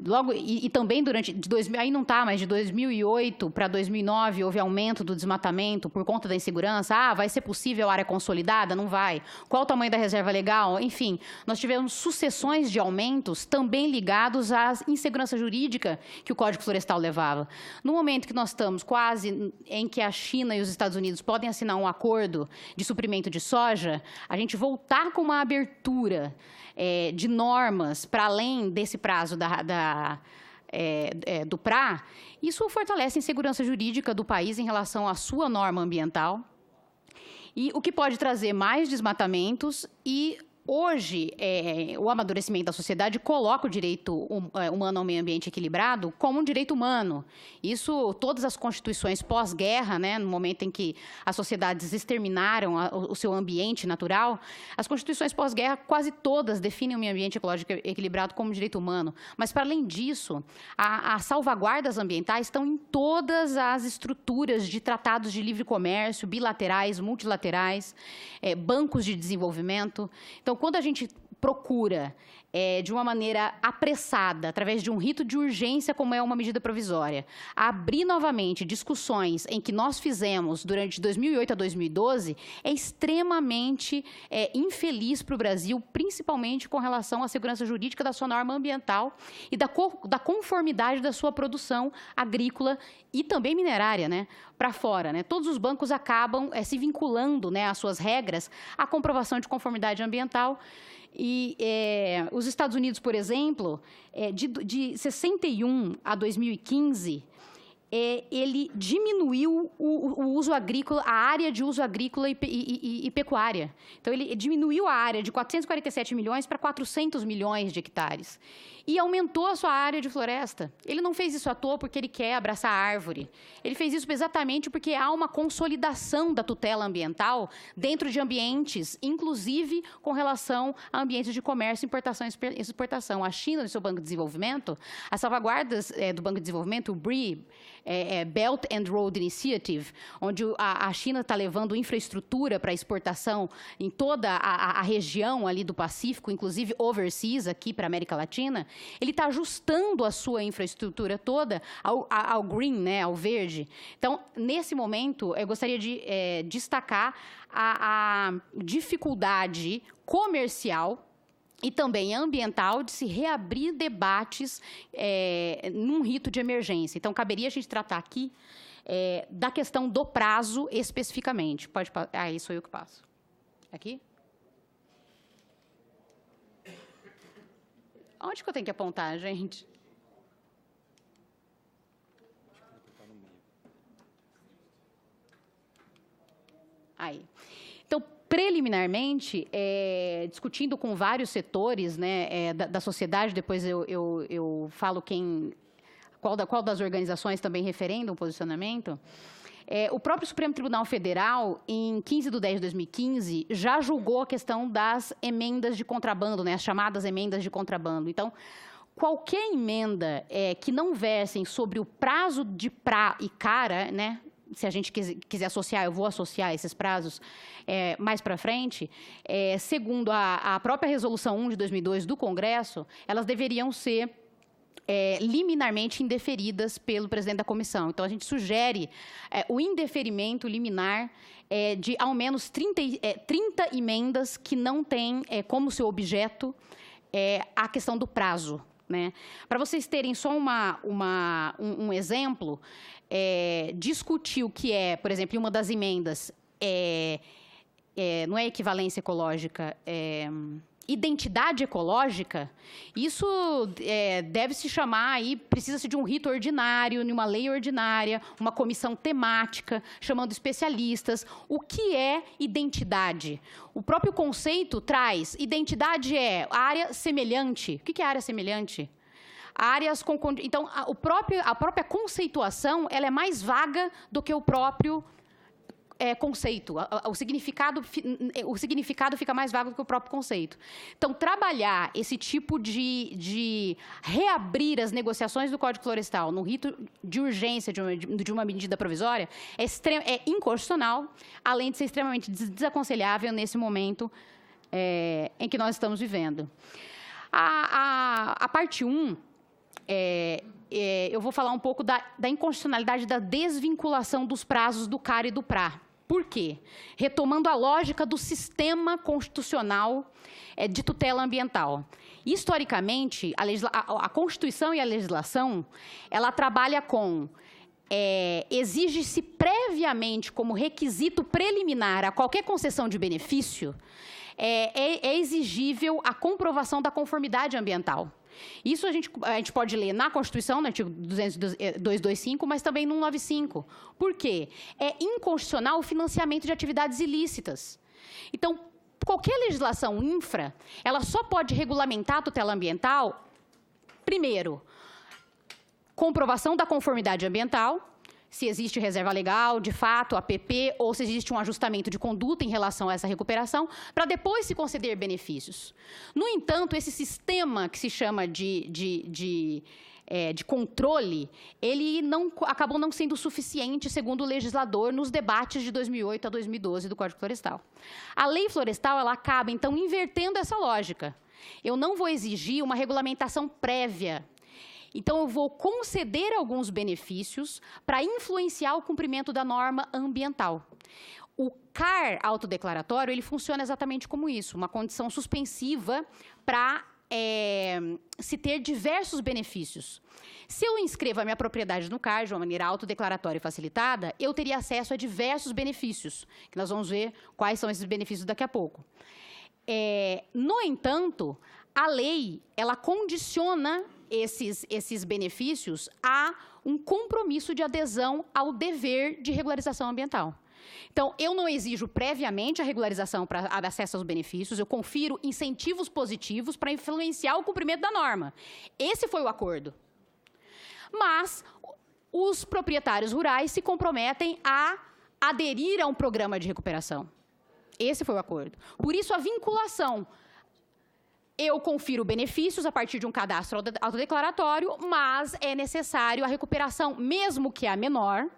Logo, e também durante, aí não está, mas de 2008 para 2009 houve aumento do desmatamento por conta da insegurança. Ah, vai ser possível área consolidada? Não vai. Qual o tamanho da reserva legal? Enfim, nós tivemos sucessões de aumentos também ligados à insegurança jurídica que o Código Florestal levava. No momento que nós estamos quase em que a China e os Estados Unidos podem assinar um acordo de suprimento de soja, a gente voltar com uma abertura de normas para além desse prazo do PRA, isso fortalece a insegurança jurídica do país em relação à sua norma ambiental, e o que pode trazer mais desmatamentos e hoje, o amadurecimento da sociedade coloca o direito humano ao meio ambiente equilibrado como um direito humano. Isso, todas as constituições pós-guerra, né, no momento em que as sociedades exterminaram o seu ambiente natural, as constituições pós-guerra quase todas definem o meio ambiente ecológico equilibrado como direito humano. Mas, para além disso, as salvaguardas ambientais estão em todas as estruturas de tratados de livre comércio, bilaterais, multilaterais, bancos de desenvolvimento. Então, quando a gente procura, de uma maneira apressada, através de um rito de urgência, como é uma medida provisória, abrir novamente discussões em que nós fizemos durante 2008 a 2012, é extremamente infeliz para o Brasil, principalmente com relação à segurança jurídica da sua norma ambiental e da conformidade da sua produção agrícola e também minerária, né, para fora, né? Todos os bancos acabam se vinculando, né, às suas regras à comprovação de conformidade ambiental. E os Estados Unidos, por exemplo, de 61 a 2015, ele diminuiu o uso agrícola, a área de uso agrícola e pecuária. Então, ele diminuiu a área de 447 milhões para 400 milhões de hectares. E aumentou a sua área de floresta. Ele não fez isso à toa porque ele quer abraçar a árvore. Ele fez isso exatamente porque há uma consolidação da tutela ambiental dentro de ambientes, inclusive com relação a ambientes de comércio, importação e exportação. A China, no seu Banco de Desenvolvimento, as salvaguardas do Banco de Desenvolvimento, o BRI, Belt and Road Initiative, onde a China está levando infraestrutura para exportação em toda a região ali do Pacífico, inclusive overseas, aqui para a América Latina, ele está ajustando a sua infraestrutura toda ao green, né, ao verde. Então, nesse momento, eu gostaria de destacar a dificuldade comercial e também ambiental de se reabrir debates num rito de emergência. Então, caberia a gente tratar aqui da questão do prazo especificamente. Pode, aí sou eu que passo. Aqui? Onde que eu tenho que apontar, gente? Aí. Então, preliminarmente, discutindo com vários setores, né, da sociedade, depois eu falo qual das organizações também referendam o posicionamento. O próprio Supremo Tribunal Federal, em 15/10/2015, já julgou a questão das emendas de contrabando, né, as chamadas emendas de contrabando. Então, qualquer emenda que não versem sobre o prazo de pra e cara, né, se a gente quiser associar, eu vou associar esses prazos mais para frente, segundo a própria Resolução 1 de 2002 do Congresso, elas deveriam ser liminarmente indeferidas pelo presidente da comissão. Então, a gente sugere o indeferimento liminar de, ao menos, 30 emendas que não têm como seu objeto a questão do prazo, né? Para vocês terem só um exemplo, discutir o que por exemplo, uma das emendas, não é equivalência ecológica, identidade ecológica, isso deve se chamar aí, precisa-se de um rito ordinário, de uma lei ordinária, uma comissão temática, chamando especialistas. O que é identidade? O próprio conceito traz, identidade área semelhante. O que é área semelhante? Áreas com... Então, a própria conceituação, ela é mais vaga do que o próprio conceito. O significado fica mais vago do que o próprio conceito. Então, trabalhar esse tipo de reabrir as negociações do Código Florestal no rito de urgência de uma medida provisória é inconstitucional, além de ser extremamente desaconselhável nesse momento em que nós estamos vivendo. A parte 1 eu vou falar um pouco da inconstitucionalidade da desvinculação dos prazos do CAR e do PRA. Por quê? Retomando a lógica do sistema constitucional de tutela ambiental. Historicamente, a Constituição e a legislação, ela trabalha com exige-se previamente como requisito preliminar a qualquer concessão de benefício, é exigível a comprovação da conformidade ambiental. Isso a gente pode ler na Constituição, no artigo 225, mas também no 195. Por quê? É inconstitucional o financiamento de atividades ilícitas. Então, qualquer legislação infra, ela só pode regulamentar a tutela ambiental, primeiro, comprovação da conformidade ambiental, se existe reserva legal, de fato, APP, ou se existe um ajustamento de conduta em relação a essa recuperação, para depois se conceder benefícios. No entanto, esse sistema que se chama de controle, ele acabou não sendo suficiente, segundo o legislador, nos debates de 2008 a 2012 do Código Florestal. A lei florestal, ela acaba, então, invertendo essa lógica. Eu não vou exigir uma regulamentação prévia. Então, eu vou conceder alguns benefícios para influenciar o cumprimento da norma ambiental. O CAR autodeclaratório, ele funciona exatamente como isso, uma condição suspensiva para se ter diversos benefícios. Se eu inscrevo a minha propriedade no CAR de uma maneira autodeclaratória e facilitada, eu teria acesso a diversos benefícios, que nós vamos ver quais são esses benefícios daqui a pouco. No entanto, a lei, ela condiciona esses benefícios a um compromisso de adesão ao dever de regularização ambiental. Então, eu não exijo previamente a regularização para acesso aos benefícios, eu confiro incentivos positivos para influenciar o cumprimento da norma. Esse foi o acordo. Mas os proprietários rurais se comprometem a aderir a um programa de recuperação. Esse foi o acordo. Por isso, a vinculação. Eu confiro benefícios a partir de um cadastro autodeclaratório, mas é necessário a recuperação, mesmo que a menor,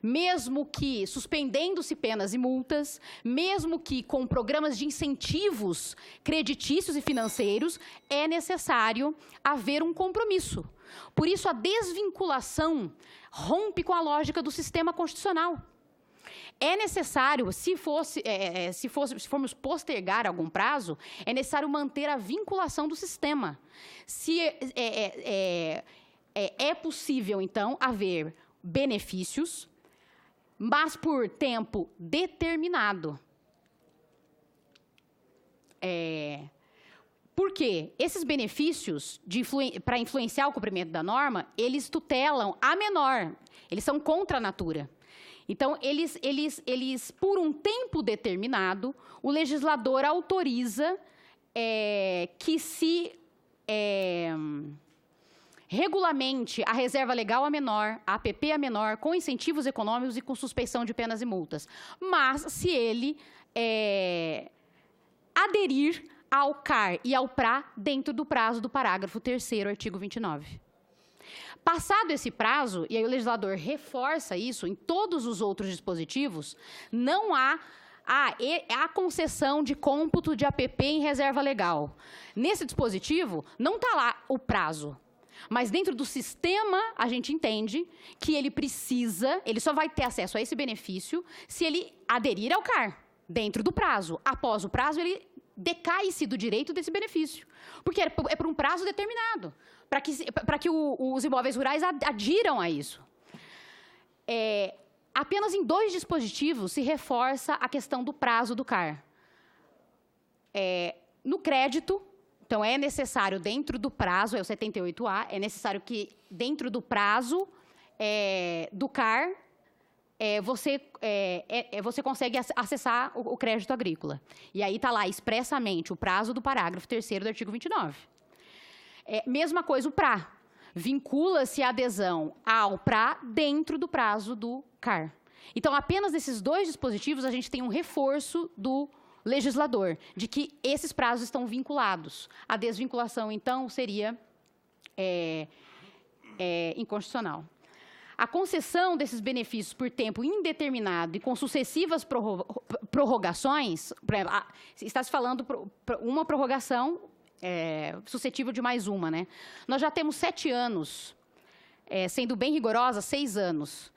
mesmo que suspendendo-se penas e multas, mesmo que com programas de incentivos creditícios e financeiros, é necessário haver um compromisso. Por isso, a desvinculação rompe com a lógica do sistema constitucional. É necessário, se formos postergar algum prazo, é necessário manter a vinculação do sistema. Se é possível, então, haver benefícios, mas por tempo determinado. Por quê? Esses benefícios para influenciar o cumprimento da norma, eles tutelam a menor, eles são contra a natura. Então, eles, por um tempo determinado, o legislador autoriza que se regulamente a reserva legal a menor, a APP a menor, com incentivos econômicos e com suspeição de penas e multas. Mas, se ele aderir ao CAR e ao PRA dentro do prazo do parágrafo 3º, artigo 29. Passado esse prazo, e aí o legislador reforça isso em todos os outros dispositivos, não há a concessão de cômputo de APP em reserva legal. Nesse dispositivo, não está lá o prazo. Mas dentro do sistema, a gente entende que ele só vai ter acesso a esse benefício se ele aderir ao CAR, dentro do prazo. Após o prazo, ele decai-se do direito desse benefício, porque é por um prazo determinado, para que os imóveis rurais adiram a isso. Apenas em 2 dispositivos se reforça a questão do prazo do CAR. No crédito, então, é necessário, dentro do prazo, é o 78A, é necessário que, dentro do prazo do CAR, você consegue acessar o crédito agrícola. E aí está lá expressamente o prazo do parágrafo 3º do artigo 29. Mesma coisa o PRA. Vincula-se a adesão ao PRA dentro do prazo do CAR. Então, apenas nesses 2 dispositivos, a gente tem um reforço do legislador, de que esses prazos estão vinculados. A desvinculação, então, seria inconstitucional. A concessão desses benefícios por tempo indeterminado e com sucessivas prorrogações, por exemplo, está se falando uma prorrogação suscetível de mais uma, né? Nós já temos 7 anos, sendo bem rigorosa, 6 anos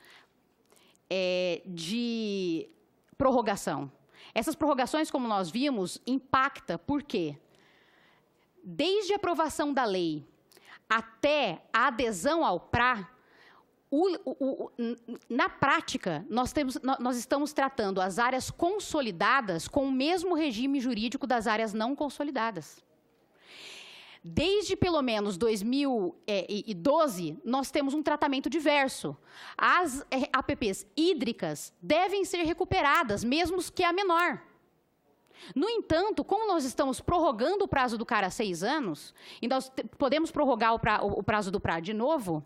de prorrogação. Essas prorrogações, como nós vimos, impacta por quê? Desde a aprovação da lei até a adesão ao PRA, na prática, nós estamos tratando as áreas consolidadas com o mesmo regime jurídico das áreas não consolidadas. Desde, pelo menos, 2012, nós temos um tratamento diverso. As APPs hídricas devem ser recuperadas, mesmo que a menor. No entanto, como nós estamos prorrogando o prazo do CAR a 6 anos, e nós podemos prorrogar o prazo do PRA de novo,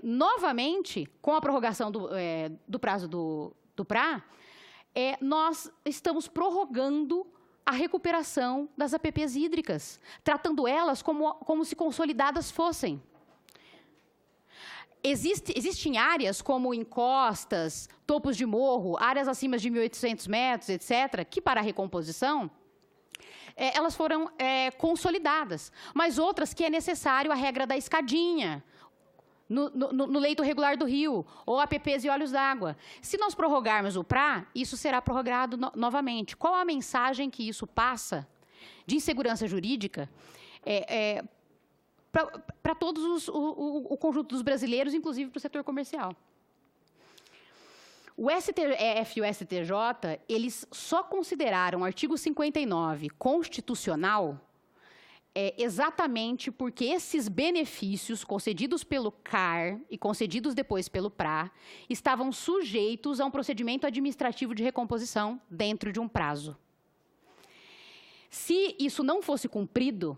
novamente, com a prorrogação do prazo do PRA, nós estamos prorrogando a recuperação das APPs hídricas, tratando elas como se consolidadas fossem. Existem áreas como encostas, topos de morro, áreas acima de 1.800 metros, etc., que para a recomposição, elas foram consolidadas, mas outras que é necessário a regra da escadinha, no leito regular do rio, ou APPs e olhos d'água. Se nós prorrogarmos o PRA, isso será prorrogado novamente. Qual a mensagem que isso passa de insegurança jurídica para todos o conjunto dos brasileiros, inclusive para o setor comercial? O STF e o STJ, eles só consideraram o artigo 59 constitucional exatamente porque esses benefícios concedidos pelo CAR e concedidos depois pelo PRA estavam sujeitos a um procedimento administrativo de recomposição dentro de um prazo. Se isso não fosse cumprido,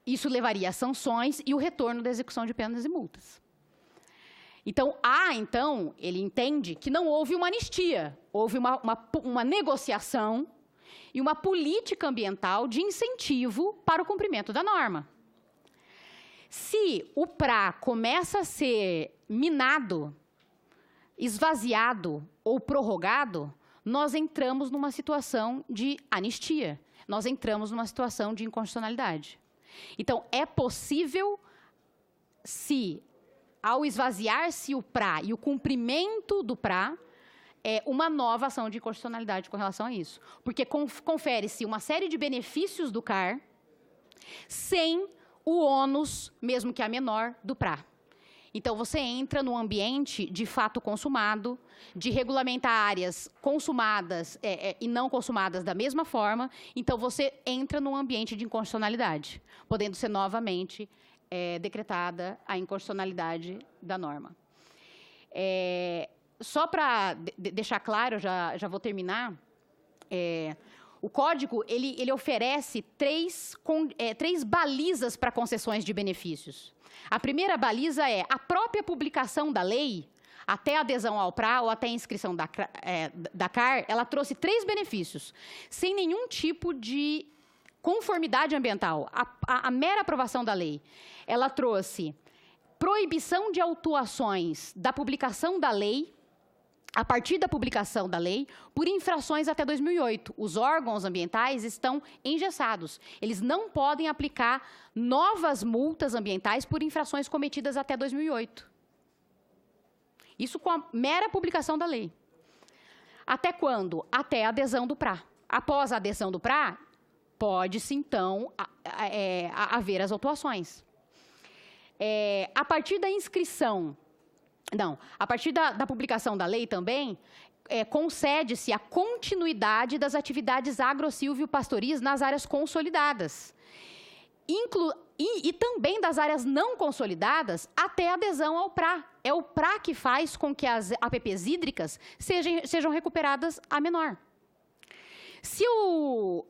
isso levaria a sanções e o retorno da execução de penas e multas. Então, ele entende que não houve uma anistia, houve uma negociação e uma política ambiental de incentivo para o cumprimento da norma. Se o PRA começa a ser minado, esvaziado ou prorrogado, nós entramos numa situação de anistia, nós entramos numa situação de inconstitucionalidade. Então, é possível, ao esvaziar-se o PRA e o cumprimento do PRA, uma nova ação de inconstitucionalidade com relação a isso. Porque confere-se uma série de benefícios do CAR sem o ônus, mesmo que a menor, do PRA. Então, você entra num ambiente de fato consumado, de regulamentar áreas consumadas e não consumadas da mesma forma. Então, você entra num ambiente de inconstitucionalidade, podendo ser novamente decretada a inconstitucionalidade da norma. Só para deixar claro, já vou terminar, o Código ele oferece três balizas para concessões de benefícios. A primeira baliza é a própria publicação da lei, até a adesão ao PRA ou até a inscrição da CAR, ela trouxe 3 benefícios, sem nenhum tipo de conformidade ambiental. A mera aprovação da lei, ela trouxe proibição de autuações da publicação da lei, a partir da publicação da lei, por infrações até 2008. Os órgãos ambientais estão engessados. Eles não podem aplicar novas multas ambientais por infrações cometidas até 2008. Isso com a mera publicação da lei. Até quando? Até a adesão do PRA. Após a adesão do PRA, pode-se, então, haver as autuações. A partir da inscrição... Não, a partir da publicação da lei também, concede-se a continuidade das atividades agro-silvio-pastoris nas áreas consolidadas. E também das áreas não consolidadas até a adesão ao PRA. É o PRA que faz com que as APPs hídricas sejam recuperadas a menor. Se eu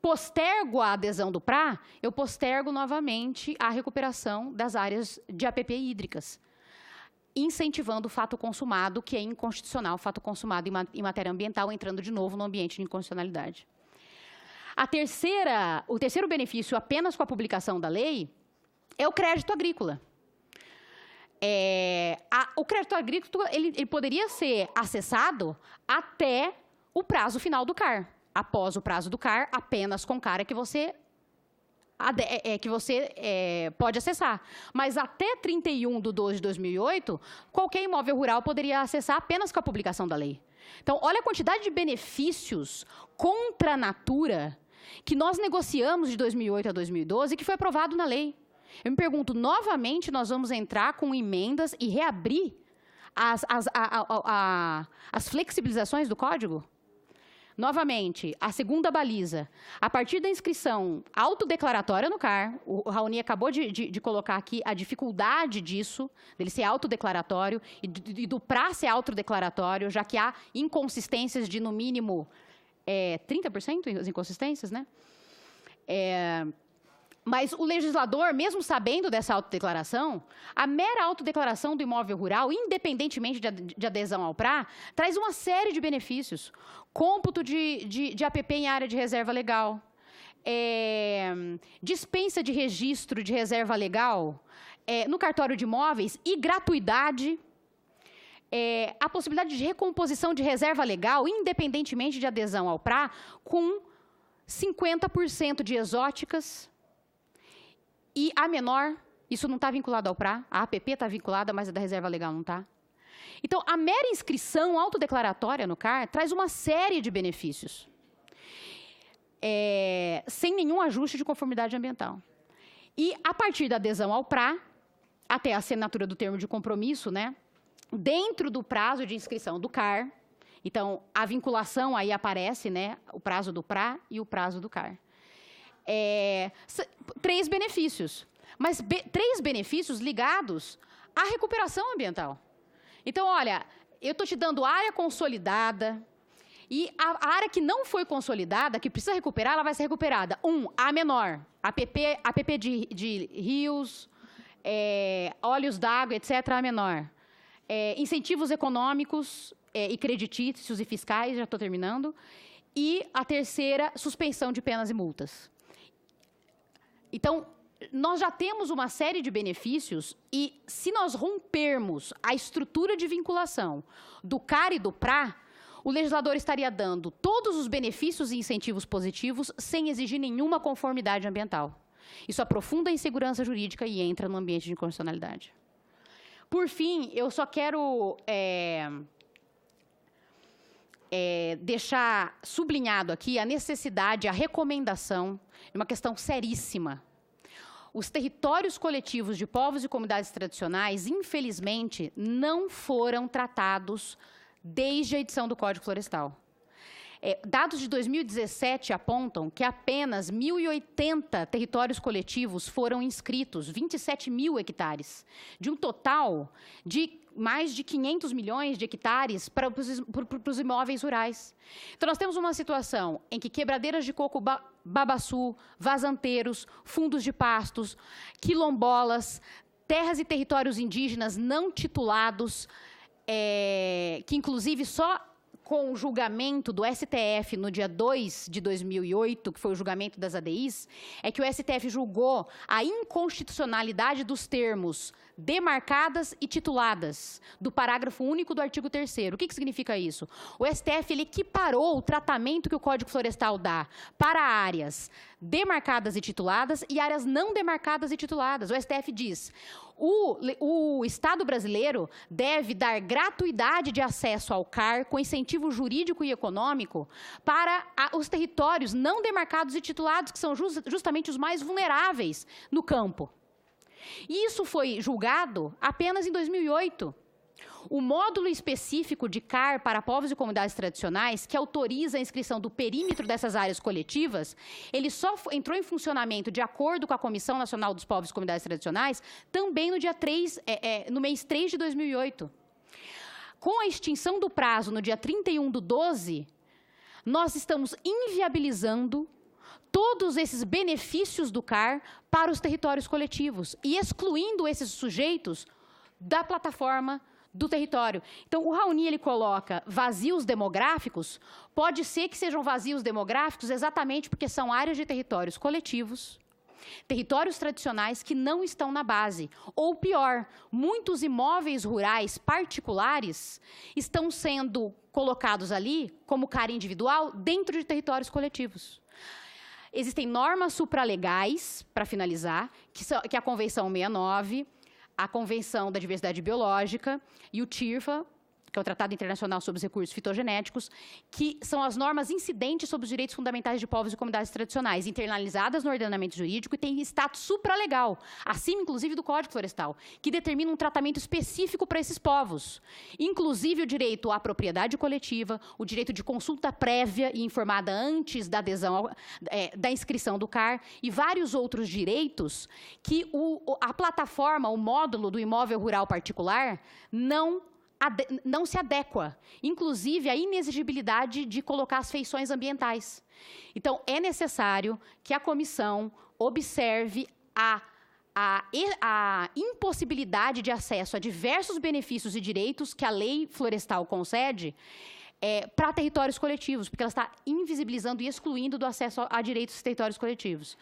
postergo a adesão do PRA, eu postergo novamente a recuperação das áreas de APP hídricas, incentivando o fato consumado, que é inconstitucional, fato consumado em matéria ambiental, entrando de novo no ambiente de inconstitucionalidade. O terceiro benefício, apenas com a publicação da lei, é o crédito agrícola. O crédito agrícola ele poderia ser acessado até o prazo final do CAR. após o prazo do CAR, apenas com CAR é que você pode acessar. Mas até 31/12/2008, qualquer imóvel rural poderia acessar apenas com a publicação da lei. Então, olha a quantidade de benefícios contra a natura que nós negociamos de 2008 a 2012 e que foi aprovado na lei. Eu me pergunto, novamente, nós vamos entrar com emendas e reabrir as flexibilizações do Código? Novamente, a segunda baliza, a partir da inscrição autodeclaratória no CAR, o Raoni acabou de colocar aqui a dificuldade disso, dele ser autodeclaratório e do PRA ser autodeclaratório, já que há inconsistências de, no mínimo, 30% as inconsistências, né? Mas o legislador, mesmo sabendo dessa autodeclaração, a mera autodeclaração do imóvel rural, independentemente de adesão ao PRA, traz uma série de benefícios. Cômputo de APP em área de reserva legal, dispensa de registro de reserva legal no cartório de imóveis e gratuidade, a possibilidade de recomposição de reserva legal, independentemente de adesão ao PRA, com 50% de exóticas, e a menor, isso não está vinculado ao PRA, a APP está vinculada, mas a da reserva legal não está. Então, a mera inscrição autodeclaratória no CAR traz uma série de benefícios, sem nenhum ajuste de conformidade ambiental. E, a partir da adesão ao PRA, até a assinatura do termo de compromisso, né, dentro do prazo de inscrição do CAR, então, a vinculação aí aparece, né, o prazo do PRA e o prazo do CAR. 3 benefícios, mas 3 benefícios ligados à recuperação ambiental. Então, olha, eu estou te dando área consolidada e a área que não foi consolidada, que precisa recuperar, ela vai ser recuperada. A menor, APP de rios, óleos d'água, etc., a menor. Incentivos econômicos e creditícios e fiscais, já estou terminando. E a terceira, suspensão de penas e multas. Então, nós já temos uma série de benefícios e, se nós rompermos a estrutura de vinculação do CAR e do PRA, o legislador estaria dando todos os benefícios e incentivos positivos sem exigir nenhuma conformidade ambiental. Isso aprofunda a insegurança jurídica e entra no ambiente de inconstitucionalidade. Por fim, eu só quero deixar sublinhado aqui a necessidade, a recomendação, uma questão seríssima. Os territórios coletivos de povos e comunidades tradicionais, infelizmente, não foram tratados desde a edição do Código Florestal. Dados de 2017 apontam que apenas 1.080 territórios coletivos foram inscritos, 27 mil hectares, de um total de mais de 500 milhões de hectares para os imóveis rurais. Então, nós temos uma situação em que quebradeiras de coco babaçu, vazanteiros, fundos de pastos, quilombolas, terras e territórios indígenas não titulados, que, inclusive, só com o julgamento do STF no dia 2 de 2008, que foi o julgamento das ADIs, é que o STF julgou a inconstitucionalidade dos termos demarcadas e tituladas do parágrafo único do artigo 3º. O que significa isso? O STF ele equiparou o tratamento que o Código Florestal dá para áreas demarcadas e tituladas e áreas não demarcadas e tituladas. O STF diz: o Estado brasileiro deve dar gratuidade de acesso ao CAR com incentivo jurídico e econômico para os territórios não demarcados e titulados, que são justamente os mais vulneráveis no campo. E isso foi julgado apenas em 2008. O módulo específico de CAR para povos e comunidades tradicionais, que autoriza a inscrição do perímetro dessas áreas coletivas, ele só entrou em funcionamento de acordo com a Comissão Nacional dos Povos e Comunidades Tradicionais também no dia 3, no mês 3 de 2008. Com a extinção do prazo no dia 31/12, nós estamos inviabilizando todos esses benefícios do CAR para os territórios coletivos e excluindo esses sujeitos da plataforma do território. Então, o Raoni ele coloca vazios demográficos, pode ser que sejam vazios demográficos exatamente porque são áreas de territórios coletivos territórios tradicionais que não estão na base. Ou pior, muitos imóveis rurais particulares estão sendo colocados ali, como cara individual, dentro de territórios coletivos. Existem normas supralegais, para finalizar, que é a Convenção 69, a Convenção da Diversidade Biológica e o TIRFA, que é o Tratado Internacional sobre os Recursos Fitogenéticos, que são as normas incidentes sobre os direitos fundamentais de povos e comunidades tradicionais, internalizadas no ordenamento jurídico e têm status supralegal, acima, inclusive, do Código Florestal, que determina um tratamento específico para esses povos, inclusive o direito à propriedade coletiva, o direito de consulta prévia e informada antes da adesão, da inscrição do CAR, e vários outros direitos que a plataforma, o módulo do imóvel rural particular, não se adequa, inclusive a inexigibilidade de colocar as feições ambientais. Então, é necessário que a comissão observe a impossibilidade de acesso a diversos benefícios e direitos que a lei florestal concede para territórios coletivos, porque ela está invisibilizando e excluindo do acesso a direitos dos territórios coletivos.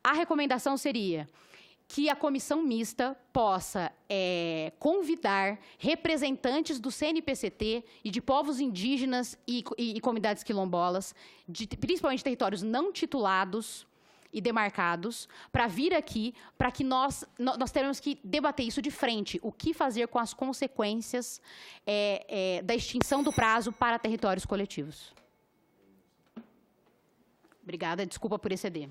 A recomendação seria que a comissão mista possa convidar representantes do CNPCT e de povos indígenas e comunidades quilombolas, principalmente territórios não titulados e demarcados, para vir aqui, para que nós teremos que debater isso de frente, o que fazer com as consequências da extinção do prazo para territórios coletivos. Obrigada, desculpa por exceder.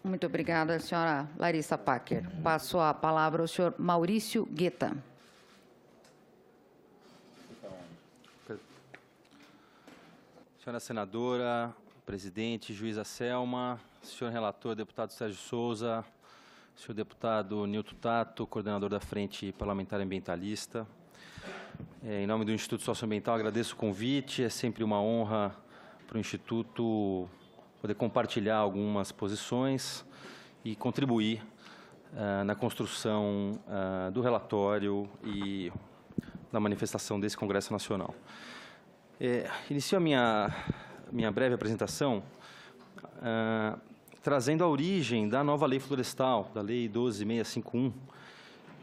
Muito obrigada, senhora Larissa Packer. Passo a palavra ao senhor Maurício Guetta. Senhora senadora, presidente, juíza Selma, senhor relator, deputado Sérgio Souza, senhor deputado Nilton Tato, coordenador da Frente Parlamentar Ambientalista. Em nome do Instituto Socioambiental, agradeço o convite. É sempre uma honra para o Instituto poder compartilhar algumas posições e contribuir na construção do relatório e da manifestação desse Congresso Nacional. Inicio a minha breve apresentação trazendo a origem da nova lei florestal, da Lei 12.651,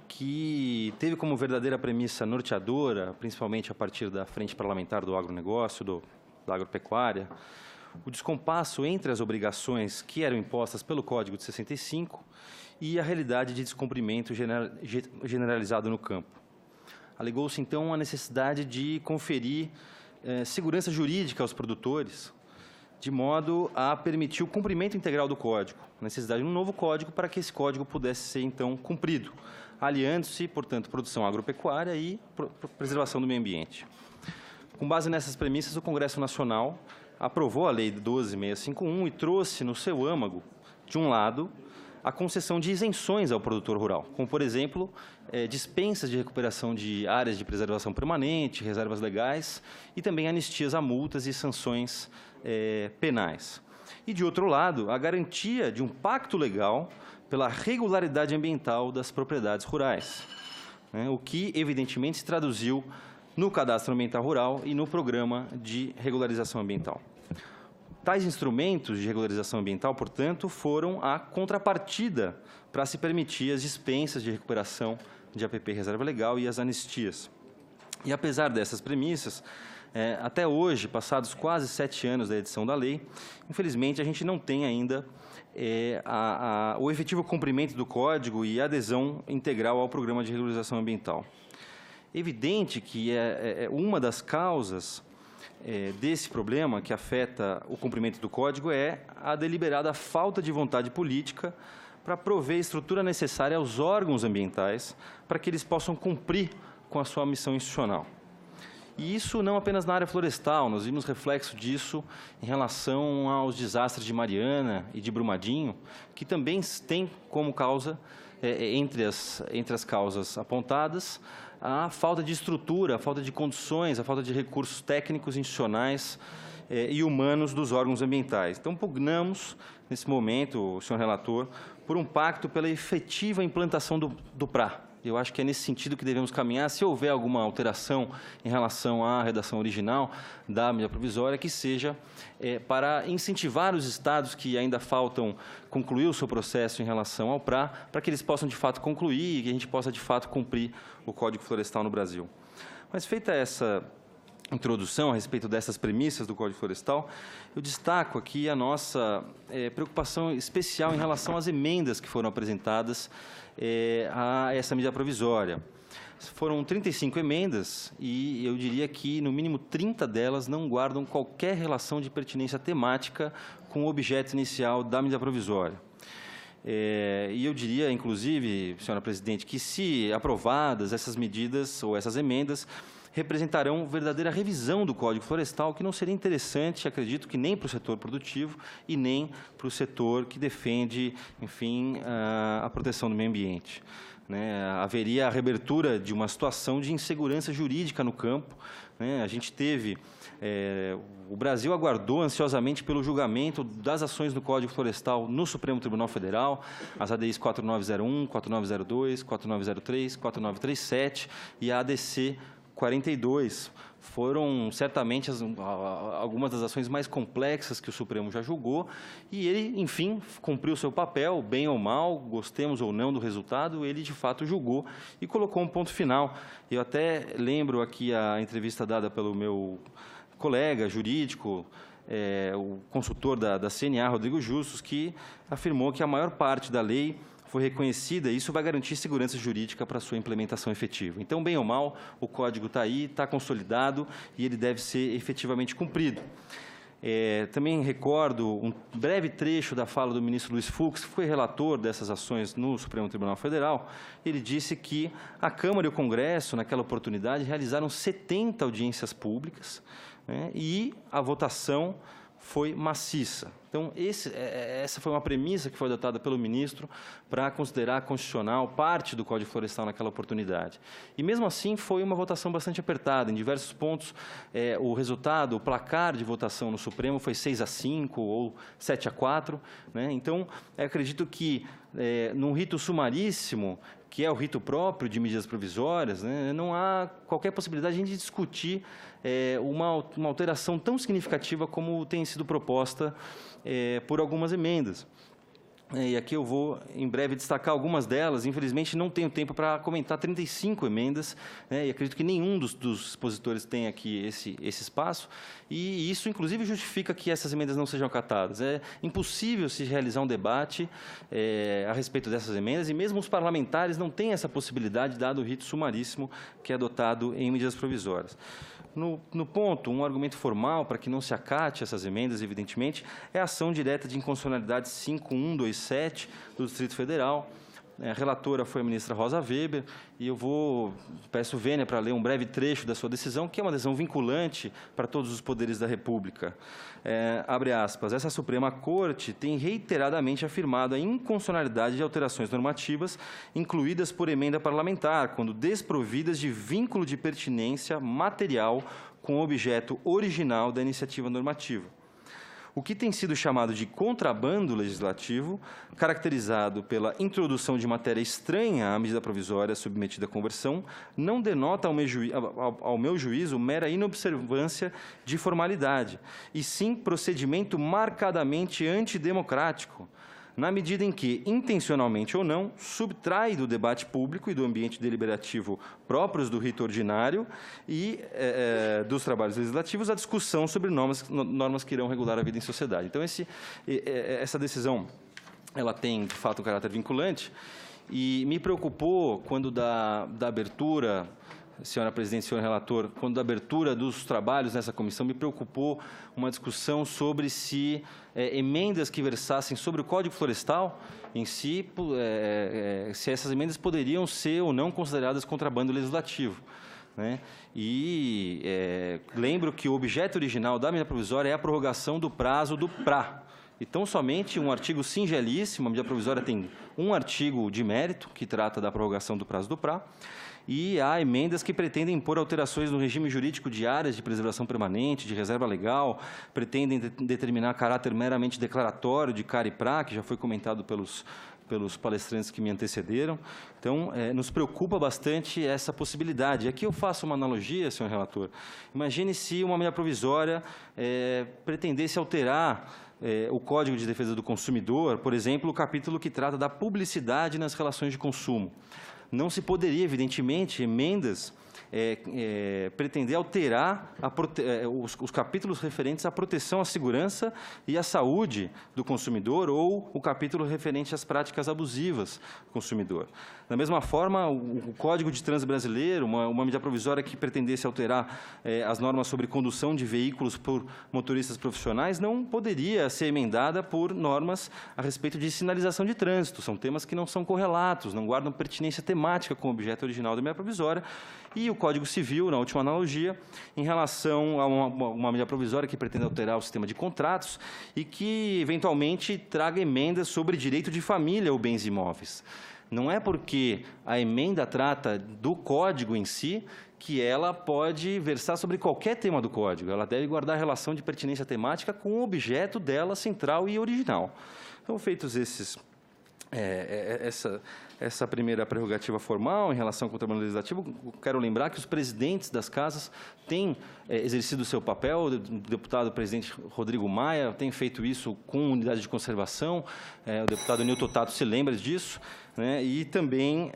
que teve como verdadeira premissa norteadora, principalmente a partir da Frente Parlamentar do Agronegócio, da Agropecuária, o descompasso entre as obrigações que eram impostas pelo Código de 65 e a realidade de descumprimento generalizado no campo. Alegou-se, então, a necessidade de conferir segurança jurídica aos produtores, de modo a permitir o cumprimento integral do Código, a necessidade de um novo Código para que esse Código pudesse ser, então, cumprido, aliando-se, portanto, produção agropecuária e preservação do meio ambiente. Com base nessas premissas, o Congresso Nacional aprovou a Lei 12.651 e trouxe no seu âmago, de um lado, a concessão de isenções ao produtor rural, como, por exemplo, dispensas de recuperação de áreas de preservação permanente, reservas legais e também anistias a multas e sanções penais. E, de outro lado, a garantia de um pacto legal pela regularidade ambiental das propriedades rurais, o que, evidentemente, se traduziu no Cadastro Ambiental Rural e no Programa de Regularização Ambiental. Tais instrumentos de regularização ambiental, portanto, foram a contrapartida para se permitir as dispensas de recuperação de APP reserva legal e as anistias. E, apesar dessas premissas, até hoje, passados quase 7 anos da edição da lei, infelizmente, a gente não tem ainda o efetivo cumprimento do Código e a adesão integral ao Programa de Regularização Ambiental. Evidente que uma das causas desse problema que afeta o cumprimento do Código é a deliberada falta de vontade política para prover a estrutura necessária aos órgãos ambientais para que eles possam cumprir com a sua missão institucional. E isso não apenas na área florestal, nós vimos reflexo disso em relação aos desastres de Mariana e de Brumadinho, que também tem como causa, entre as causas apontadas, a falta de estrutura, a falta de condições, a falta de recursos técnicos, institucionais e humanos dos órgãos ambientais. Então, pugnamos, nesse momento, senhor relator, por um pacto pela efetiva implantação do PRA, Eu acho que é nesse sentido que devemos caminhar. Se houver alguma alteração em relação à redação original da medida provisória, que seja para incentivar os estados que ainda faltam concluir o seu processo em relação ao PRA, para que eles possam, de fato, concluir e que a gente possa, de fato, cumprir o Código Florestal no Brasil. Mas, feita essa introdução a respeito dessas premissas do Código Florestal, eu destaco aqui a nossa preocupação especial em relação às emendas que foram apresentadas a essa medida provisória. Foram 35 emendas e eu diria que, no mínimo, 30 delas não guardam qualquer relação de pertinência temática com o objeto inicial da medida provisória. E eu diria, inclusive, senhora presidente, que, se aprovadas essas medidas ou essas emendas, representarão verdadeira revisão do Código Florestal, que não seria interessante, acredito, que nem para o setor produtivo e nem para o setor que defende, enfim, a proteção do meio ambiente. Haveria a reabertura de uma situação de insegurança jurídica no campo. A gente teve... o Brasil aguardou ansiosamente pelo julgamento das ações do Código Florestal no Supremo Tribunal Federal, as ADIs 4901, 4902, 4903, 4937 e a ADC 42. Foram certamente algumas das ações mais complexas que o Supremo já julgou, e ele, enfim, cumpriu o seu papel, bem ou mal, gostemos ou não do resultado, ele de fato julgou e colocou um ponto final. Eu até lembro aqui a entrevista dada pelo meu colega jurídico, o consultor da CNA, Rodrigo Justus, que afirmou que a maior parte da lei foi reconhecida, e isso vai garantir segurança jurídica para a sua implementação efetiva. Então, bem ou mal, o Código está aí, está consolidado e ele deve ser efetivamente cumprido. Também recordo um breve trecho da fala do ministro Luiz Fux, que foi relator dessas ações no Supremo Tribunal Federal. Ele disse que a Câmara e o Congresso, naquela oportunidade, realizaram 70 audiências públicas, e a votação foi maciça. Então, essa foi uma premissa que foi adotada pelo ministro para considerar constitucional parte do Código Florestal naquela oportunidade. E, mesmo assim, foi uma votação bastante apertada. Em diversos pontos, o resultado, o placar de votação no Supremo foi 6-5 ou 7-4. Então, acredito que, num rito sumaríssimo, que é o rito próprio de medidas provisórias, não há qualquer possibilidade de a gente discutir uma alteração tão significativa como tem sido proposta por algumas emendas. E aqui eu vou, em breve, destacar algumas delas. Infelizmente, não tenho tempo para comentar 35 emendas, e acredito que nenhum dos expositores tem aqui esse espaço, e isso, inclusive, justifica que essas emendas não sejam acatadas. É impossível se realizar um debate a respeito dessas emendas, e mesmo os parlamentares não têm essa possibilidade, dado o rito sumaríssimo que é adotado em medidas provisórias. No ponto, um argumento formal para que não se acate essas emendas, evidentemente, é a ação direta de inconstitucionalidade 5127 do Distrito Federal. A relatora foi a ministra Rosa Weber, e eu peço vênia para ler um breve trecho da sua decisão, que é uma decisão vinculante para todos os poderes da República. Abre aspas, essa Suprema Corte tem reiteradamente afirmado a inconstitucionalidade de alterações normativas incluídas por emenda parlamentar, quando desprovidas de vínculo de pertinência material com o objeto original da iniciativa normativa. O que tem sido chamado de contrabando legislativo, caracterizado pela introdução de matéria estranha à medida provisória submetida à conversão, não denota, ao meu juízo, mera inobservância de formalidade, e sim procedimento marcadamente antidemocrático, na medida em que, intencionalmente ou não, subtrai do debate público e do ambiente deliberativo próprios do rito ordinário e dos trabalhos legislativos a discussão sobre normas que irão regular a vida em sociedade. Então, essa decisão ela tem, de fato, um caráter vinculante, e me preocupou quando da abertura... Senhora presidente, senhor relator, quando da abertura dos trabalhos nessa comissão, me preocupou uma discussão sobre se emendas que versassem sobre o Código Florestal em si, se essas emendas poderiam ser ou não consideradas contrabando legislativo. E lembro que o objeto original da medida provisória é a prorrogação do prazo do PRA. Então, somente um artigo singelíssimo, a medida provisória tem um artigo de mérito que trata da prorrogação do prazo do PRA, e há emendas que pretendem impor alterações no regime jurídico de áreas de preservação permanente, de reserva legal, pretendem determinar caráter meramente declaratório de CAR e PRA, que já foi comentado pelos palestrantes que me antecederam. Então, nos preocupa bastante essa possibilidade. Aqui eu faço uma analogia, senhor relator. Imagine se uma medida provisória pretendesse alterar o Código de Defesa do Consumidor, por exemplo, o capítulo que trata da publicidade nas relações de consumo. Não se poderia, evidentemente, emendas pretender alterar os capítulos referentes à proteção à segurança e à saúde do consumidor ou o capítulo referente às práticas abusivas do consumidor. Da mesma forma, o Código de Trânsito Brasileiro, uma medida provisória que pretendesse alterar as normas sobre condução de veículos por motoristas profissionais, não poderia ser emendada por normas a respeito de sinalização de trânsito. São temas que não são correlatos, não guardam pertinência temática com o objeto original da medida provisória. E o Código Civil, na última analogia, em relação a uma medida provisória que pretende alterar o sistema de contratos e que, eventualmente, traga emendas sobre direito de família ou bens imóveis. Não é porque a emenda trata do Código em si que ela pode versar sobre qualquer tema do Código. Ela deve guardar relação de pertinência temática com o objeto dela central e original. Então, feitos essa primeira prerrogativa formal em relação ao trabalho legislativo, quero lembrar que os presidentes das casas têm exercido o seu papel. O deputado presidente Rodrigo Maia tem feito isso com unidade de conservação, o deputado Nilton Tato se lembra disso, né? E também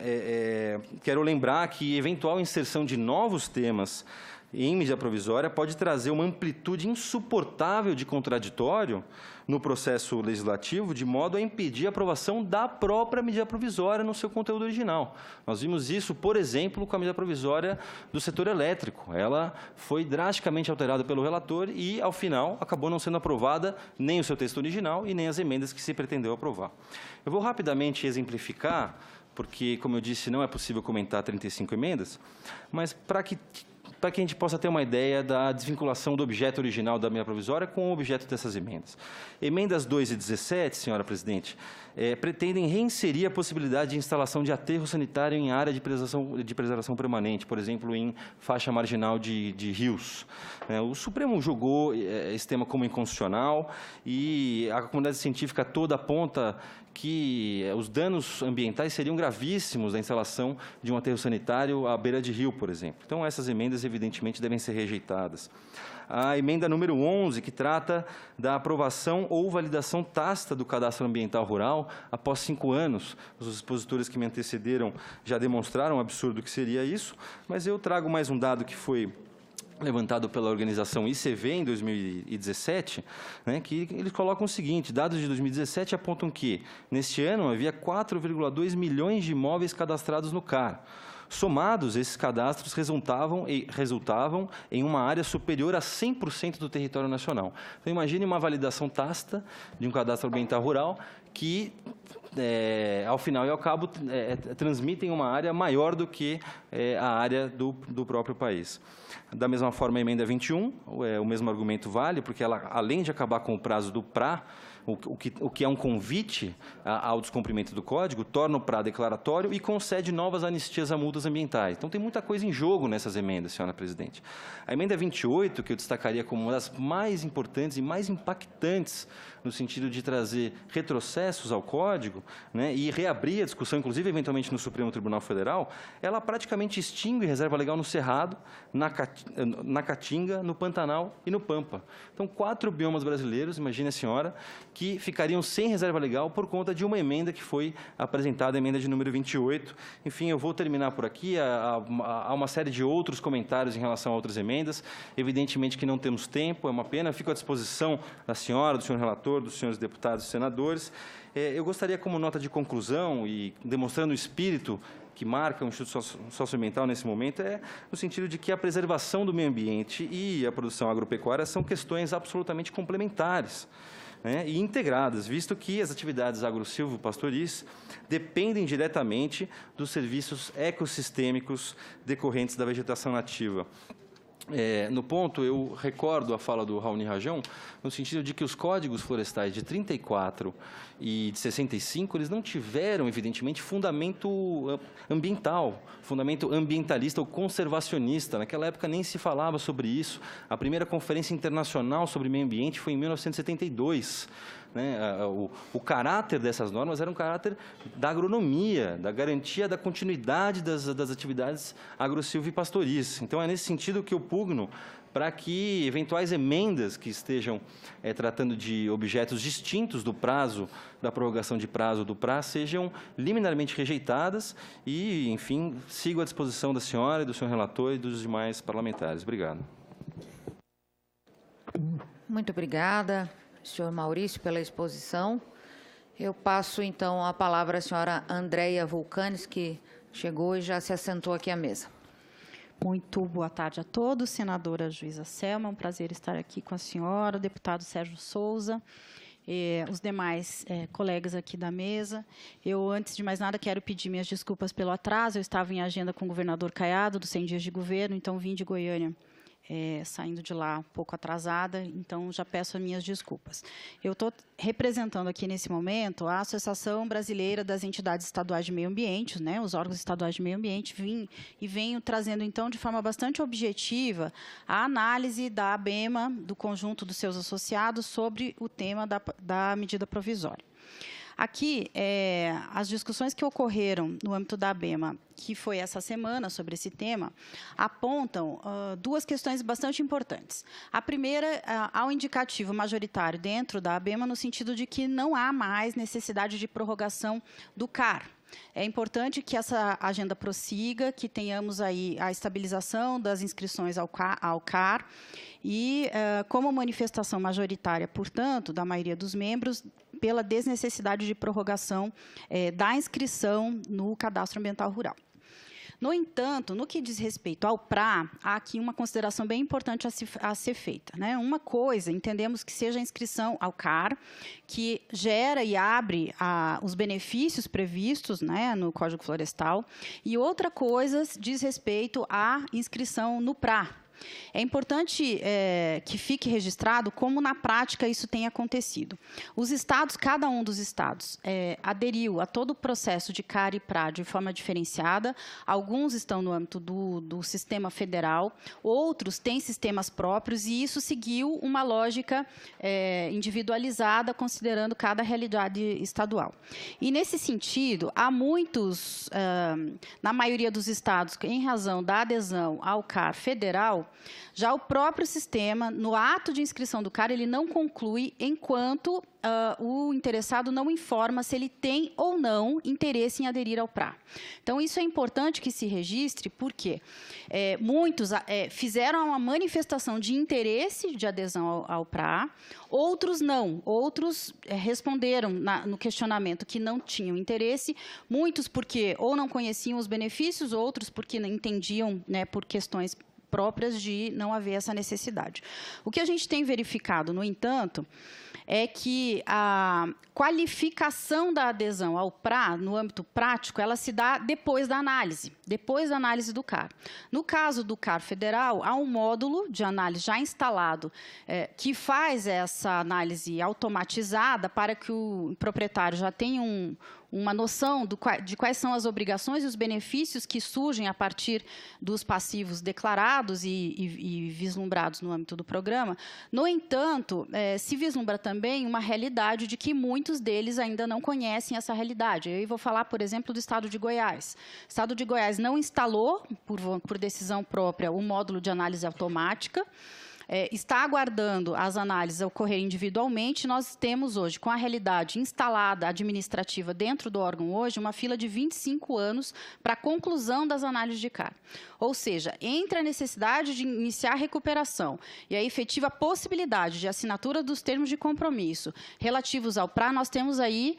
quero lembrar que eventual inserção de novos temas em medida provisória pode trazer uma amplitude insuportável de contraditório no processo legislativo, de modo a impedir a aprovação da própria medida provisória no seu conteúdo original. Nós vimos isso, por exemplo, com a medida provisória do setor elétrico. Ela foi drasticamente alterada pelo relator e, ao final, acabou não sendo aprovada nem o seu texto original e nem as emendas que se pretendeu aprovar. Eu vou rapidamente exemplificar, porque, como eu disse, não é possível comentar 35 emendas, mas para que a gente possa ter uma ideia da desvinculação do objeto original da medida provisória com o objeto dessas emendas. Emendas 2 e 17, senhora presidente, pretendem reinserir a possibilidade de instalação de aterro sanitário em área de preservação permanente, por exemplo, em faixa marginal de rios. O Supremo julgou esse tema como inconstitucional e a comunidade científica toda aponta que os danos ambientais seriam gravíssimos da instalação de um aterro sanitário à beira de rio, por exemplo. Então, essas emendas, evidentemente, devem ser rejeitadas. A emenda número 11, que trata da aprovação ou validação tácita do cadastro ambiental rural após 5 anos. Os expositores que me antecederam já demonstraram o absurdo que seria isso, mas eu trago mais um dado que foi levantado pela organização ICV em 2017, né, que eles colocam o seguinte: dados de 2017 apontam que, neste ano, havia 4,2 milhões de imóveis cadastrados no CAR. Somados, esses cadastros resultavam em uma área superior a 100% do território nacional. Então, imagine uma validação tácita de um cadastro ambiental rural que, ao final e ao cabo, transmitem uma área maior do que a área do próprio país. Da mesma forma, a emenda 21, o mesmo argumento vale, porque ela, além de acabar com o prazo do PRA, o que é um convite ao descumprimento do Código, torna o PRA declaratório e concede novas anistias a multas ambientais. Então, tem muita coisa em jogo nessas emendas, senhora presidente. A emenda 28, que eu destacaria como uma das mais importantes e mais impactantes no sentido de trazer retrocessos ao Código, né, e reabrir a discussão, inclusive, eventualmente, no Supremo Tribunal Federal, ela praticamente extingue reserva legal no Cerrado, na Caatinga, no Pantanal e no Pampa. Então, 4 biomas brasileiros, imagine a senhora, que ficariam sem reserva legal por conta de uma emenda que foi apresentada, a emenda de número 28. Enfim, eu vou terminar por aqui. Há uma série de outros comentários em relação a outras emendas. Evidentemente que não temos tempo, é uma pena. Fico à disposição da senhora, do senhor relator, dos senhores deputados e senadores. Eu gostaria, como nota de conclusão e demonstrando o espírito que marca o Instituto Socioambiental nesse momento, no sentido de que a preservação do meio ambiente e a produção agropecuária são questões absolutamente complementares, né, e integradas, visto que as atividades agro-silvo-pastoris dependem diretamente dos serviços ecossistêmicos decorrentes da vegetação nativa. No ponto, eu recordo a fala do Raoni Rajão, no sentido de que os códigos florestais de 34 e de 65, eles não tiveram, evidentemente, fundamento ambiental, fundamento ambientalista ou conservacionista. Naquela época nem se falava sobre isso. A primeira conferência internacional sobre meio ambiente foi em 1972. né? O caráter dessas normas era um caráter da agronomia, da garantia da continuidade das atividades agro-silvipastoris. Então, é nesse sentido que eu pugno para que eventuais emendas que estejam tratando de objetos distintos do prazo, da prorrogação de prazo do PRA, sejam liminarmente rejeitadas e, enfim, sigo à disposição da senhora e do senhor relator e dos demais parlamentares. Obrigado. Muito obrigada, senhor Maurício, pela exposição. Eu passo, então, a palavra à senhora Andréia Vulcanes, que chegou e já se assentou aqui à mesa. Muito boa tarde a todos. Senadora Juíza Selma, é um prazer estar aqui com a senhora, o deputado Sérgio Souza, os demais colegas aqui da mesa. Eu, antes de mais nada, quero pedir minhas desculpas pelo atraso. Eu estava em agenda com o governador Caiado, dos 100 dias de governo, então vim de Goiânia, saindo de lá um pouco atrasada, então já peço as minhas desculpas. Eu estou representando aqui nesse momento a Associação Brasileira das Entidades Estaduais de Meio Ambiente, né, os órgãos estaduais de meio ambiente, venho trazendo então de forma bastante objetiva a análise da ABEMA, do conjunto dos seus associados, sobre o tema da medida provisória. Aqui, as discussões que ocorreram no âmbito da ABEMA, que foi essa semana sobre esse tema, apontam duas questões bastante importantes. A primeira, ao indicativo majoritário dentro da ABEMA, no sentido de que não há mais necessidade de prorrogação do CAR. É importante que essa agenda prossiga, que tenhamos aí a estabilização das inscrições ao CAR e, como manifestação majoritária, portanto, da maioria dos membros, pela desnecessidade de prorrogação da inscrição no Cadastro Ambiental Rural. No entanto, no que diz respeito ao PRA, há aqui uma consideração bem importante a ser feita, né? Uma coisa, entendemos que seja a inscrição ao CAR, que gera e abre os benefícios previstos, né, no Código Florestal, e outra coisa diz respeito à inscrição no PRA. É importante que fique registrado como, na prática, isso tem acontecido. Os estados, cada um dos estados, aderiu a todo o processo de CAR e PRA de forma diferenciada. Alguns estão no âmbito do sistema federal, outros têm sistemas próprios, e isso seguiu uma lógica individualizada, considerando cada realidade estadual. E, nesse sentido, há muitos, na maioria dos estados, em razão da adesão ao CAR federal, já o próprio sistema, no ato de inscrição do CAR, ele não conclui enquanto o interessado não informa se ele tem ou não interesse em aderir ao PRA. Então, isso é importante que se registre, porque muitos fizeram uma manifestação de interesse de adesão ao PRA, outros não. Outros responderam no questionamento que não tinham interesse, muitos porque ou não conheciam os benefícios, outros porque não entendiam, né, por questões próprias de não haver essa necessidade. O que a gente tem verificado, no entanto, é que a qualificação da adesão ao PRA, no âmbito prático, ela se dá depois da análise do CAR. No caso do CAR federal, há um módulo de análise já instalado que faz essa análise automatizada para que o proprietário já tenha uma noção de quais são as obrigações e os benefícios que surgem a partir dos passivos declarados e vislumbrados no âmbito do programa. No entanto, se vislumbra também uma realidade de que muitos deles ainda não conhecem essa realidade. Eu vou falar, por exemplo, do Estado de Goiás. O Estado de Goiás não instalou, por decisão própria, o módulo de análise automática, está aguardando as análises ocorrerem individualmente. Nós temos hoje, com a realidade instalada administrativa dentro do órgão hoje, uma fila de 25 anos para a conclusão das análises de CAR. Ou seja, entre a necessidade de iniciar a recuperação e a efetiva possibilidade de assinatura dos termos de compromisso relativos ao PRA, nós temos aí,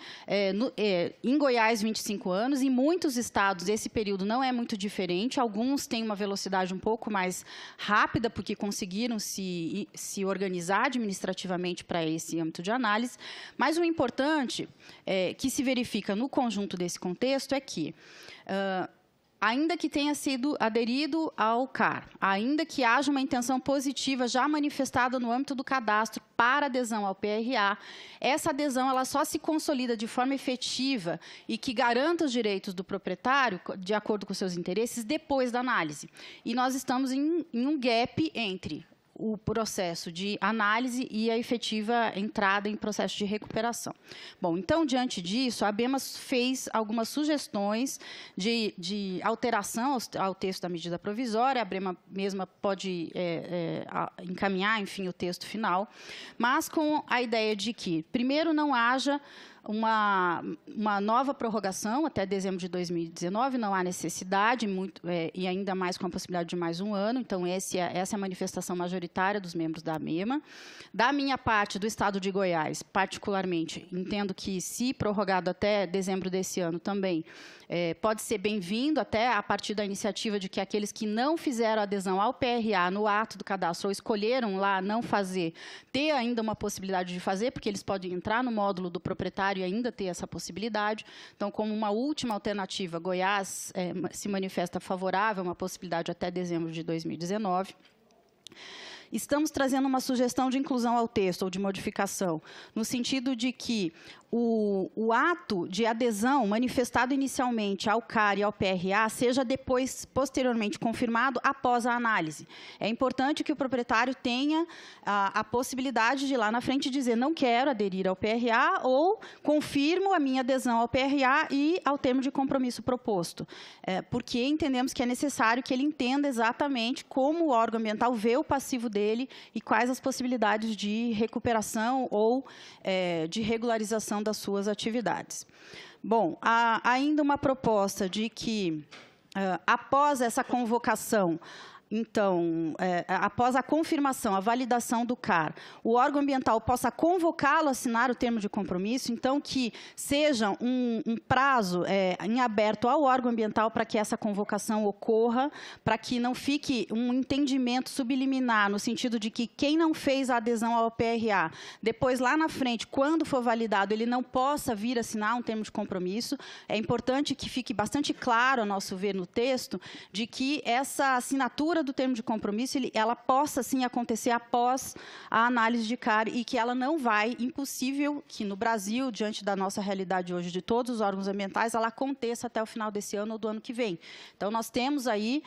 em Goiás, 25 anos, em muitos estados esse período não é muito diferente, alguns têm uma velocidade um pouco mais rápida, porque conseguiram se organizar administrativamente para esse âmbito de análise, mas o importante que se verifica no conjunto desse contexto é que, ainda que tenha sido aderido ao CAR, ainda que haja uma intenção positiva já manifestada no âmbito do cadastro para adesão ao PRA, essa adesão ela só se consolida de forma efetiva e que garanta os direitos do proprietário, de acordo com seus interesses, depois da análise. E nós estamos em um gap entre o processo de análise e a efetiva entrada em processo de recuperação. Bom, então, diante disso, a ABEMA fez algumas sugestões de alteração ao texto da medida provisória. A ABEMA mesma pode encaminhar, enfim, o texto final, mas com a ideia de que, primeiro, não haja uma nova prorrogação até dezembro de 2019, não há necessidade, e ainda mais com a possibilidade de mais um ano. Então, essa é a manifestação majoritária dos membros da ABEMA. Da minha parte, do Estado de Goiás, particularmente, entendo que, se prorrogado até dezembro desse ano também, pode ser bem-vindo, até a partir da iniciativa de que aqueles que não fizeram adesão ao PRA no ato do cadastro, ou escolheram lá não fazer, ter ainda uma possibilidade de fazer, porque eles podem entrar no módulo do proprietário e ainda ter essa possibilidade. Então, como uma última alternativa, Goiás se manifesta favorável a uma possibilidade até dezembro de 2019. Estamos trazendo uma sugestão de inclusão ao texto, ou de modificação, no sentido de que o ato de adesão manifestado inicialmente ao CAR e ao PRA seja depois, posteriormente, confirmado após a análise. É importante que o proprietário tenha a possibilidade de, lá na frente, dizer: não quero aderir ao PRA, ou confirmo a minha adesão ao PRA e ao termo de compromisso proposto. Porque entendemos que é necessário que ele entenda exatamente como o órgão ambiental vê o passivo dele e quais as possibilidades de recuperação ou de regularização das suas atividades. Bom, há ainda uma proposta de que, após essa convocação, então, após a confirmação, a validação do CAR, o órgão ambiental possa convocá-lo a assinar o termo de compromisso, então que seja um prazo em aberto ao órgão ambiental para que essa convocação ocorra, para que não fique um entendimento subliminar, no sentido de que quem não fez a adesão ao PRA, depois, lá na frente, quando for validado, ele não possa vir assinar um termo de compromisso. É importante que fique bastante claro, a nosso ver, no texto, de que essa assinatura do termo de compromisso, ela possa, sim, acontecer após a análise de CAR, e que ela não vai, impossível que no Brasil, diante da nossa realidade hoje de todos os órgãos ambientais, ela aconteça até o final desse ano ou do ano que vem. Então, nós temos aí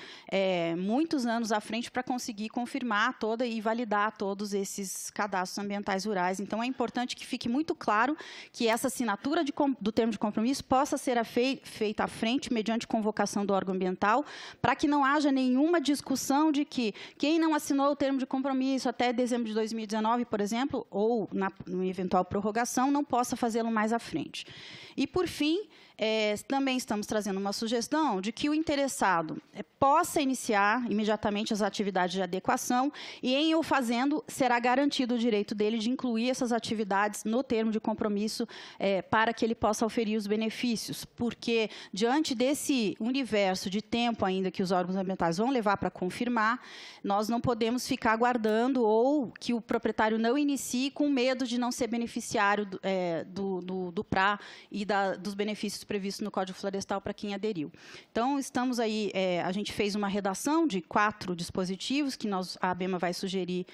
muitos anos à frente para conseguir confirmar e validar todos esses cadastros ambientais rurais. Então, é importante que fique muito claro que essa assinatura do termo de compromisso possa ser feita à frente, mediante convocação do órgão ambiental, para que não haja nenhuma discussão de que quem não assinou o termo de compromisso até dezembro de 2019, por exemplo, ou na eventual prorrogação, não possa fazê-lo mais à frente. E, por fim, também estamos trazendo uma sugestão de que o interessado possa iniciar imediatamente as atividades de adequação, e, em o fazendo, será garantido o direito dele de incluir essas atividades no termo de compromisso, para que ele possa oferir os benefícios, porque, diante desse universo de tempo ainda que os órgãos ambientais vão levar para confirmar, nós não podemos ficar aguardando, ou que o proprietário não inicie com medo de não ser beneficiário do PRA e dos benefícios previstos no Código Florestal para quem aderiu. Então, estamos aí, a gente fez uma redação de 4 dispositivos que a ABEMA vai sugerir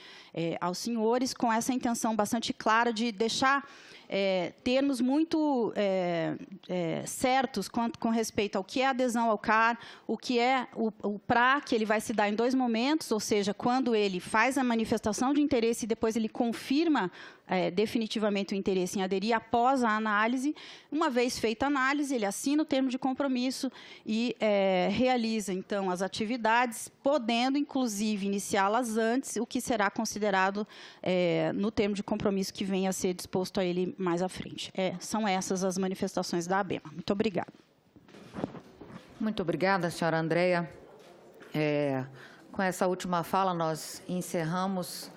aos senhores, com essa intenção bastante clara de deixar termos muito certos com respeito ao que é adesão ao CAR, o que é o PRA, que ele vai se dar em 2 momentos, ou seja, quando ele faz a manifestação de interesse e depois ele confirma definitivamente o interesse em aderir após a análise. Uma vez feita a análise, ele assina o termo de compromisso e realiza, então, as atividades, podendo, inclusive, iniciá-las antes, o que será considerado no termo de compromisso que venha a ser disposto a ele mais à frente. São essas as manifestações da ABEMA. Muito obrigada. Muito obrigada, senhora Andréia. Com essa última fala, nós encerramos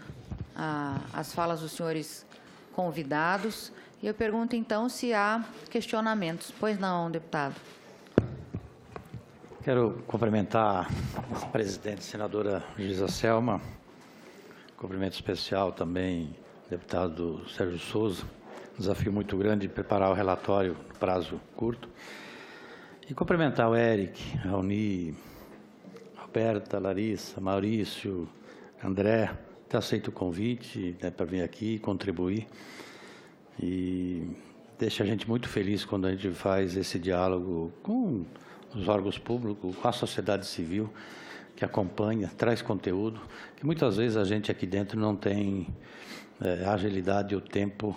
as falas dos senhores convidados. E eu pergunto, então, se há questionamentos. Pois não, deputado. Quero cumprimentar a presidente, senadora Juíza Selma. Cumprimento especial também ao deputado Sérgio Souza. Desafio muito grande de preparar o relatório no prazo curto. E cumprimentar o Eric, Raoni, Roberta, Larissa, Maurício, André. Até aceito o convite, né, para vir aqui contribuir. E deixa a gente muito feliz quando a gente faz esse diálogo com os órgãos públicos, com a sociedade civil, que acompanha, traz conteúdo, que muitas vezes a gente aqui dentro não tem agilidade e o tempo,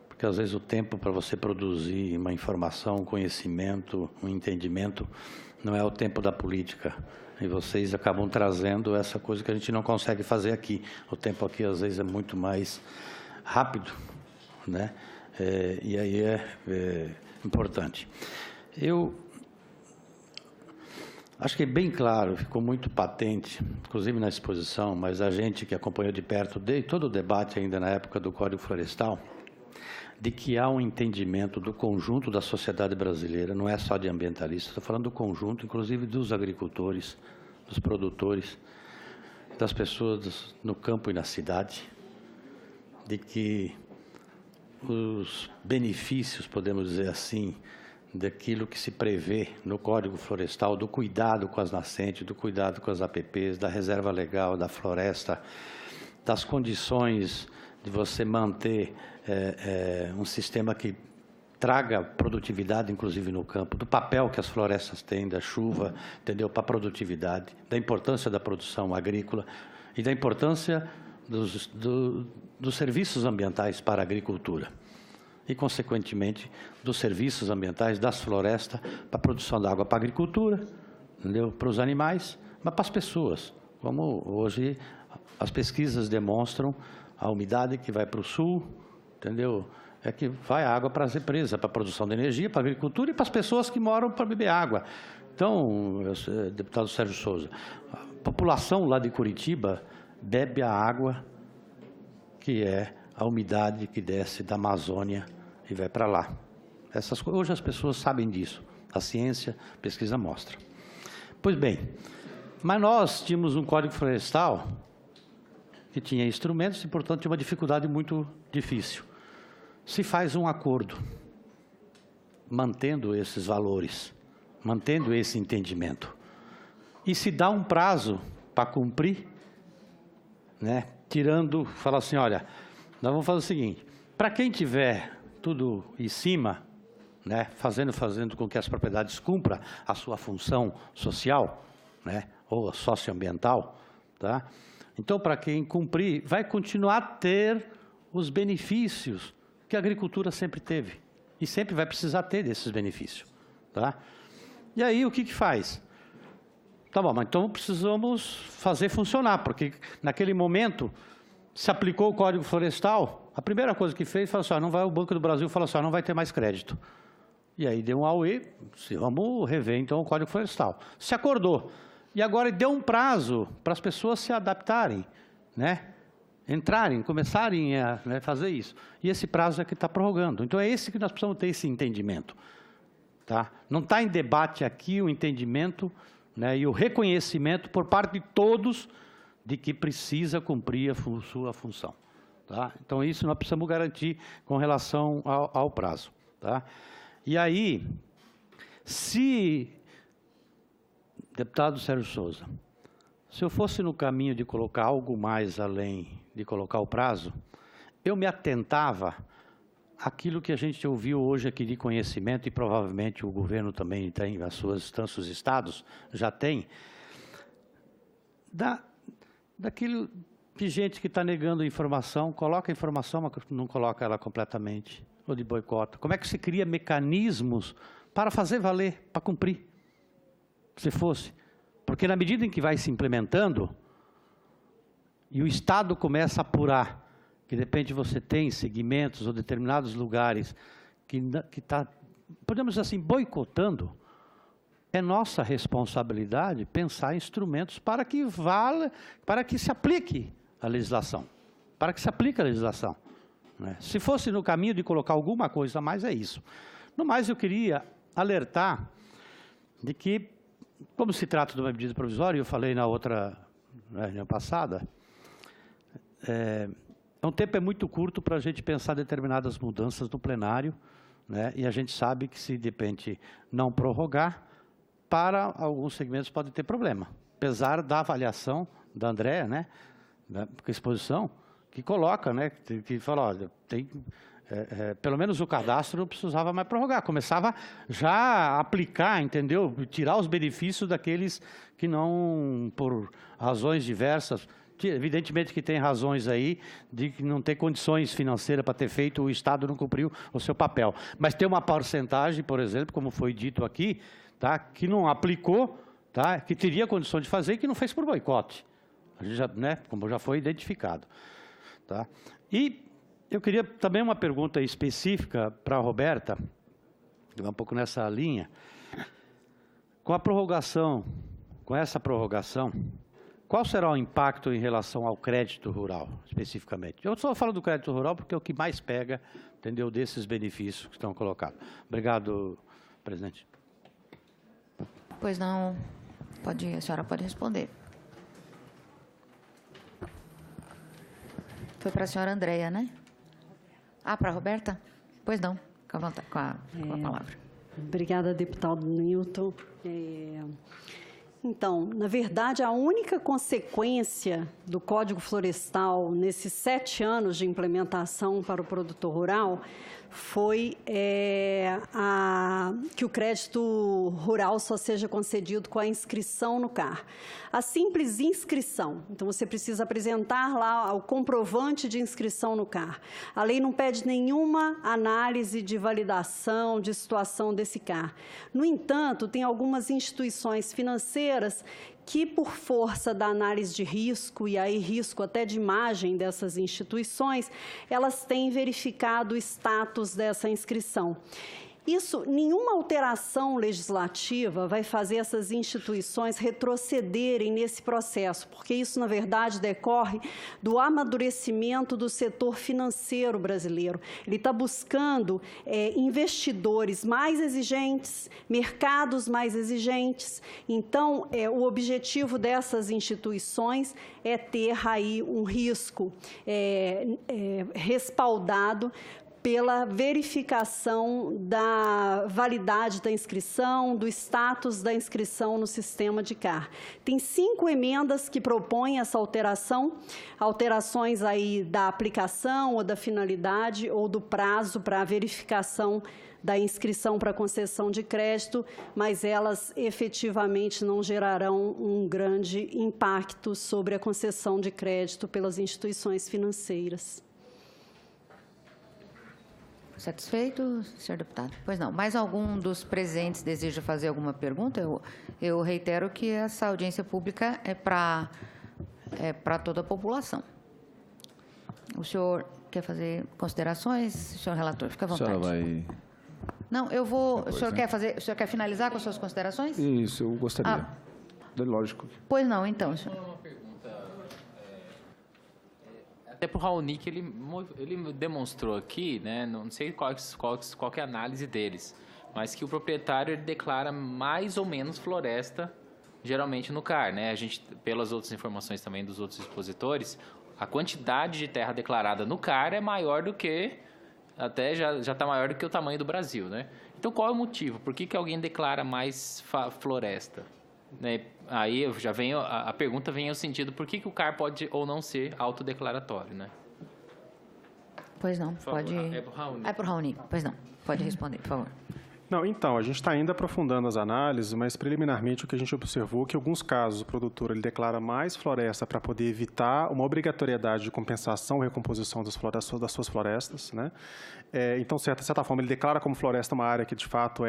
porque às vezes o tempo para você produzir uma informação, um conhecimento, um entendimento, não é o tempo da política. E vocês acabam trazendo essa coisa que a gente não consegue fazer aqui. O tempo aqui, às vezes, é muito mais rápido, né? E aí é importante. Eu acho que é bem claro, ficou muito patente, inclusive na exposição, mas a gente que acompanhou de perto todo o debate ainda na época do Código Florestal, de que há um entendimento do conjunto da sociedade brasileira, não é só de ambientalistas, estou falando do conjunto, inclusive dos agricultores, dos produtores, das pessoas no campo e na cidade, de que os benefícios, podemos dizer assim, daquilo que se prevê no Código Florestal, do cuidado com as nascentes, do cuidado com as APPs, da reserva legal, da floresta, das condições de você manter um sistema que traga produtividade, inclusive no campo, do papel que as florestas têm, da chuva, entendeu, para a produtividade, da importância da produção agrícola e da importância dos serviços ambientais para a agricultura e, consequentemente, dos serviços ambientais das florestas para a produção da água para a agricultura, entendeu, para os animais, mas para as pessoas, como hoje as pesquisas demonstram, a umidade que vai para o sul, entendeu? É que vai a água para as represas, para a produção de energia, para a agricultura e para as pessoas que moram para beber água. Então, deputado Sérgio Souza, a população lá de Curitiba bebe a água que é a umidade que desce da Amazônia e vai para lá. Hoje as pessoas sabem disso, a ciência, a pesquisa mostra. Pois bem, mas nós tínhamos um Código Florestal que tinha instrumentos e, portanto, tinha uma dificuldade muito difícil. Se faz um acordo, mantendo esses valores, mantendo esse entendimento, e se dá um prazo para cumprir, né, fala assim, olha, nós vamos fazer o seguinte, para quem tiver tudo em cima, né, fazendo com que as propriedades cumpram a sua função social, né, ou socioambiental, tá? Então, para quem cumprir, vai continuar a ter os benefícios que a agricultura sempre teve. E sempre vai precisar ter desses benefícios. Tá? E aí, o que faz? Tá bom, mas então precisamos fazer funcionar, porque naquele momento se aplicou o Código Florestal, a primeira coisa que fez, falou assim, não vai, o Banco do Brasil falou assim, não vai ter mais crédito. E aí deu um auê, vamos rever então o Código Florestal. Se acordou. E agora deu um prazo para as pessoas se adaptarem, né? Entrarem, começarem a, né, fazer isso. E esse prazo é que está prorrogando. Então, é esse que nós precisamos ter esse entendimento. Tá? Não está em debate aqui o entendimento, né, e o reconhecimento por parte de todos de que precisa cumprir a sua função. Tá? Então, isso nós precisamos garantir com relação ao prazo. Tá? E aí, deputado Sérgio Souza, se eu fosse no caminho de colocar algo mais além de colocar o prazo, eu me atentava àquilo que a gente ouviu hoje aqui de conhecimento, e provavelmente o governo também tem, as suas instâncias, os estados já tem, daquilo de gente que está negando informação, coloca a informação, mas não coloca ela completamente, ou de boicota. Como é que se cria mecanismos para fazer valer, para cumprir? Se fosse. Porque na medida em que vai se implementando, e o Estado começa a apurar, que de repente você tem segmentos ou determinados lugares que está, podemos dizer assim, boicotando, é nossa responsabilidade pensar instrumentos para que se aplique a legislação. Para que se aplique a legislação. Né? Se fosse no caminho de colocar alguma coisa a mais, é isso. No mais, eu queria alertar de que, como se trata de uma medida provisória, eu falei na outra reunião passada, um tempo é muito curto para a gente pensar determinadas mudanças no plenário, né? E a gente sabe que, se de repente não prorrogar, para alguns segmentos pode ter problema. Apesar da avaliação da Andréa, né, da exposição, que coloca, né, que fala, olha, pelo menos o cadastro não precisava mais prorrogar, começava já a aplicar, entendeu? Tirar os benefícios daqueles que não, por razões diversas, evidentemente que tem razões aí de que não ter condições financeiras para ter feito, o Estado não cumpriu o seu papel. Mas tem uma porcentagem, por exemplo, como foi dito aqui, tá, que não aplicou, tá, que teria condição de fazer e que não fez por boicote, a gente já, né, como já foi identificado. Tá? E eu queria também uma pergunta específica para a Roberta, que vai um pouco nessa linha. Com a prorrogação, com essa prorrogação, qual será o impacto em relação ao crédito rural, especificamente? Eu só falo do crédito rural porque é o que mais pega, entendeu, desses benefícios que estão colocados. Obrigado, presidente. Pois não, a senhora pode responder. Foi para a senhora Andréia, né? Ah, para a Roberta? Pois não, com a palavra. Obrigada, deputado Newton. Então, na verdade, a única consequência do Código Florestal nesses 7 anos de implementação para o produtor rural foi que o crédito rural só seja concedido com a inscrição no CAR. A simples inscrição, então você precisa apresentar lá o comprovante de inscrição no CAR. A lei não pede nenhuma análise de validação de situação desse CAR. No entanto, tem algumas instituições financeiras que, por força da análise de risco, e aí risco até de imagem dessas instituições, elas têm verificado o status dessa inscrição. Isso, nenhuma alteração legislativa vai fazer essas instituições retrocederem nesse processo, porque isso, na verdade, decorre do amadurecimento do setor financeiro brasileiro. Ele está buscando investidores mais exigentes, mercados mais exigentes. Então, o objetivo dessas instituições é ter aí um risco respaldado pela verificação da validade da inscrição, do status da inscrição no sistema de CAR. Tem 5 emendas que propõem essa alteração, alterações aí da aplicação ou da finalidade ou do prazo para a verificação da inscrição para concessão de crédito, mas elas efetivamente não gerarão um grande impacto sobre a concessão de crédito pelas instituições financeiras. Satisfeito, senhor deputado? Pois não. Mais algum dos presentes deseja fazer alguma pergunta? Eu reitero que essa audiência pública é para toda a população. O senhor quer fazer considerações? Senhor relator, fica à vontade. A senhora vai... Não, eu vou... O senhor quer finalizar com as suas considerações? Isso, eu gostaria. Lógico. Pois não, então, senhor. Até para o Raoni, que ele demonstrou aqui, né, não sei qual é a análise deles, mas que o proprietário ele declara mais ou menos floresta, geralmente no CAR. Né? A gente, pelas outras informações também dos outros expositores, a quantidade de terra declarada no CAR é maior do que, até já está maior do que o tamanho do Brasil. Né? Então, qual é o motivo? Por que alguém declara mais floresta? Né? Aí já vem a pergunta vem no sentido, por que o CAR pode ou não ser autodeclaratório, né? Pois não, pode... É para o Raoni. É para o Raoni, pois não. Pode responder, por favor. Não, então, a gente está ainda aprofundando as análises, mas preliminarmente o que a gente observou é que em alguns casos o produtor ele declara mais floresta para poder evitar uma obrigatoriedade de compensação ou recomposição das suas florestas, né? Então, de certa forma, ele declara como floresta uma área que de fato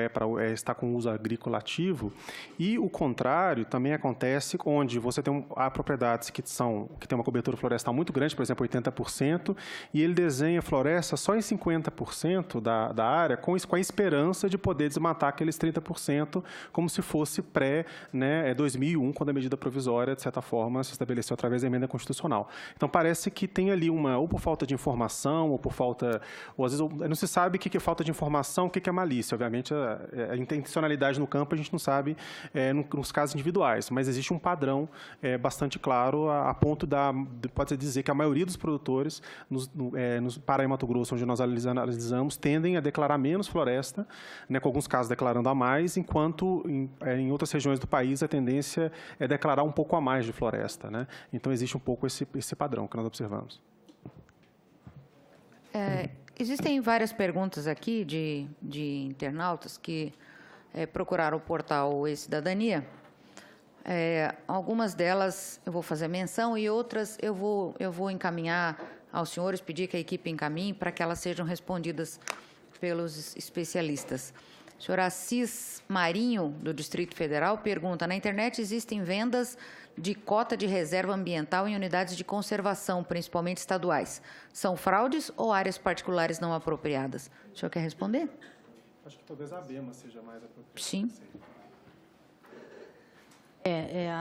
está com uso agrícola ativo, e o contrário também acontece onde você tem propriedades que tem uma cobertura florestal muito grande, por exemplo, 80%, e ele desenha floresta só em 50% da área com a esperança de poder desmatar aqueles 30%, como se fosse pré-2001, quando a medida provisória, de certa forma, se estabeleceu através da emenda constitucional. Então, parece que tem ali ou por falta de informação, ou por falta... Ou às vezes não se sabe o que é falta de informação, o que é malícia. Obviamente, a intencionalidade no campo a gente não sabe nos casos individuais, mas existe um padrão bastante claro a ponto pode-se dizer que a maioria dos produtores no Pará e Mato Grosso, onde nós analisamos, tendem a declarar menos floresta, né, com alguns casos declarando a mais, enquanto em outras regiões do país a tendência é declarar um pouco a mais de floresta. Né? Então, existe um pouco esse padrão que nós observamos. Existem várias perguntas aqui de internautas que procuraram o portal E-Cidadania. Algumas delas eu vou fazer menção e outras eu vou encaminhar aos senhores, pedir que a equipe encaminhe para que elas sejam respondidas pelos especialistas. O senhor Assis Marinho, do Distrito Federal, pergunta: na internet existem vendas de cota de reserva ambiental em unidades de conservação, principalmente estaduais. São fraudes ou áreas particulares não apropriadas? O senhor quer responder? Acho que talvez a ABEMA seja mais apropriada. Sim.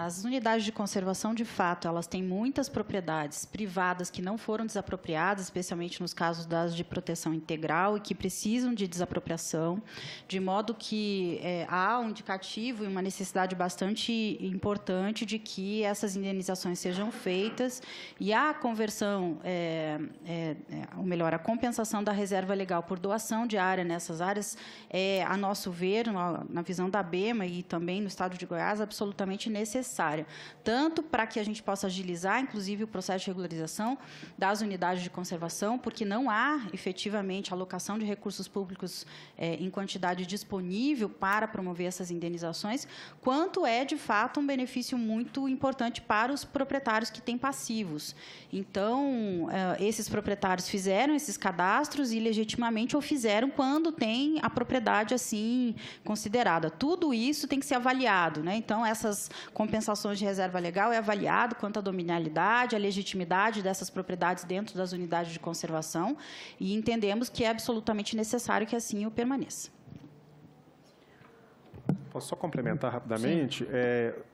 As unidades de conservação, de fato, elas têm muitas propriedades privadas que não foram desapropriadas, especialmente nos casos das de proteção integral e que precisam de desapropriação, de modo que há um indicativo e uma necessidade bastante importante de que essas indenizações sejam feitas e a conversão, ou melhor, a compensação da reserva legal por doação de área nessas áreas a nosso ver, na visão da ABEMA e também no Estado de Goiás, absolutamente necessária, tanto para que a gente possa agilizar, inclusive, o processo de regularização das unidades de conservação, porque não há, efetivamente, alocação de recursos públicos em quantidade disponível para promover essas indenizações, quanto de fato, um benefício muito importante para os proprietários que têm passivos. Então, esses proprietários fizeram esses cadastros e, legitimamente, o fizeram quando tem a propriedade assim considerada. Tudo isso tem que ser avaliado, né? Então, essas compensações de reserva legal avaliado quanto à dominialidade, a legitimidade dessas propriedades dentro das unidades de conservação e entendemos que é absolutamente necessário que assim o permaneça. Posso só complementar rapidamente?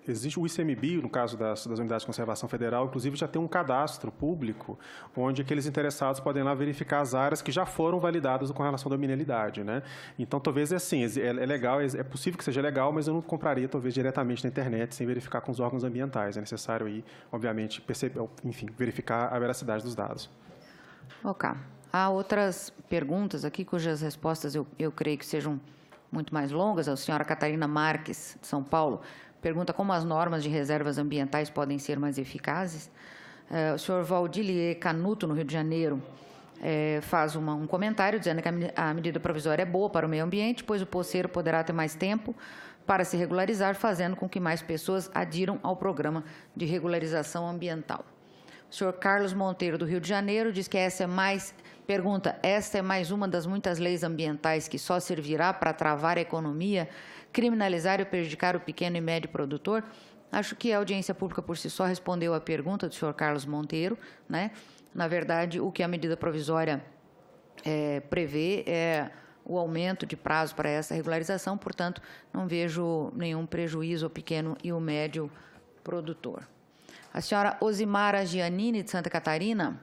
Existe o ICMBio, no caso das unidades de conservação federal, inclusive já tem um cadastro público, onde aqueles interessados podem lá verificar as áreas que já foram validadas com relação à dominialidade, né? Então, talvez é legal, é possível que seja legal, mas eu não compraria, talvez, diretamente na internet, sem verificar com os órgãos ambientais. É necessário, aí, obviamente, verificar a veracidade dos dados. Ok. Há outras perguntas aqui, cujas respostas eu creio que sejam muito mais longas. A senhora Catarina Marques, de São Paulo, pergunta como as normas de reservas ambientais podem ser mais eficazes. O senhor Valdilier Canuto, no Rio de Janeiro, faz um comentário dizendo que a medida provisória é boa para o meio ambiente, pois o poceiro poderá ter mais tempo para se regularizar, fazendo com que mais pessoas adiram ao programa de regularização ambiental. O senhor Carlos Monteiro, do Rio de Janeiro, diz que essa é mais uma das muitas leis ambientais que só servirá para travar a economia, criminalizar e prejudicar o pequeno e médio produtor. Acho que a audiência pública por si só respondeu à pergunta do senhor Carlos Monteiro, né? Na verdade, o que a medida provisória prevê é o aumento de prazo para essa regularização, portanto, não vejo nenhum prejuízo ao pequeno e o médio produtor. A senhora Osimara Giannini, de Santa Catarina: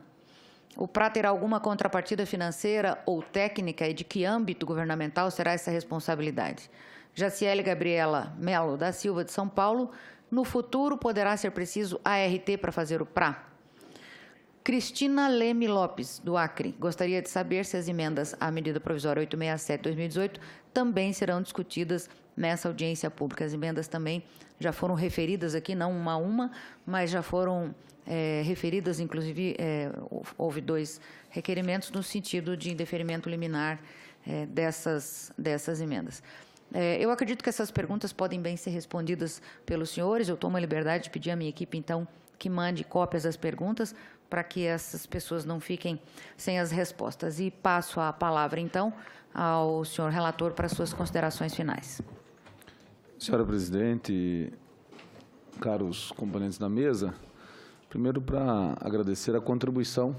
o PRA terá alguma contrapartida financeira ou técnica e de que âmbito governamental será essa responsabilidade? Jaciele Gabriela Melo da Silva, de São Paulo: no futuro poderá ser preciso ART para fazer o PRA? Cristina Leme Lopes, do Acre: gostaria de saber se as emendas à medida provisória 867/2018 também serão discutidas nessa audiência pública. As emendas também já foram referidas aqui, não uma a uma, mas já foram referidas, inclusive, houve 2 requerimentos no sentido de indeferimento liminar dessas emendas. Eu acredito que essas perguntas podem bem ser respondidas pelos senhores. Eu tomo a liberdade de pedir à minha equipe, então, que mande cópias das perguntas para que essas pessoas não fiquem sem as respostas. E passo a palavra, então, ao senhor relator para suas considerações finais. Senhora presidente, caros componentes da mesa, primeiro para agradecer a contribuição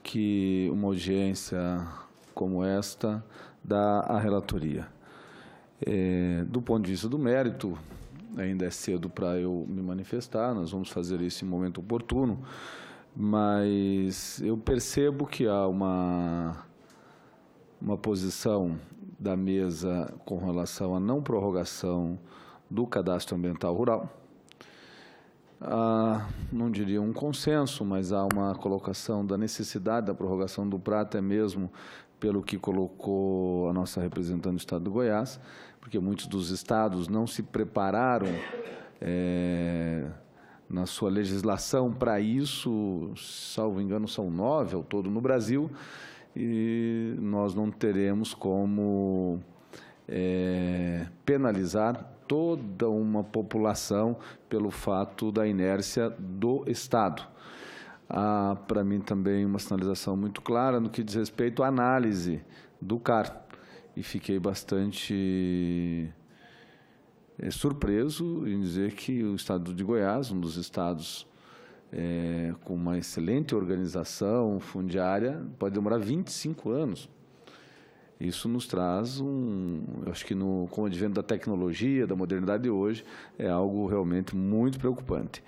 que uma audiência como esta dá à relatoria. Do ponto de vista do mérito, ainda é cedo para eu me manifestar, nós vamos fazer isso em momento oportuno, mas eu percebo que há uma posição da mesa com relação à não prorrogação do cadastro ambiental rural. Não diria um consenso, mas há uma colocação da necessidade da prorrogação do PRA, até mesmo pelo que colocou a nossa representante do Estado do Goiás, porque muitos dos estados não se prepararam na sua legislação para isso, salvo engano, são 9 ao todo no Brasil, e nós não teremos como penalizar toda uma população pelo fato da inércia do Estado. Há, para mim, também uma sinalização muito clara no que diz respeito à análise do CAR, e fiquei bastante surpreso em dizer que o Estado de Goiás, um dos estados com uma excelente organização fundiária, pode demorar 25 anos. Isso nos traz eu acho que com o advento da tecnologia, da modernidade de hoje, é algo realmente muito preocupante.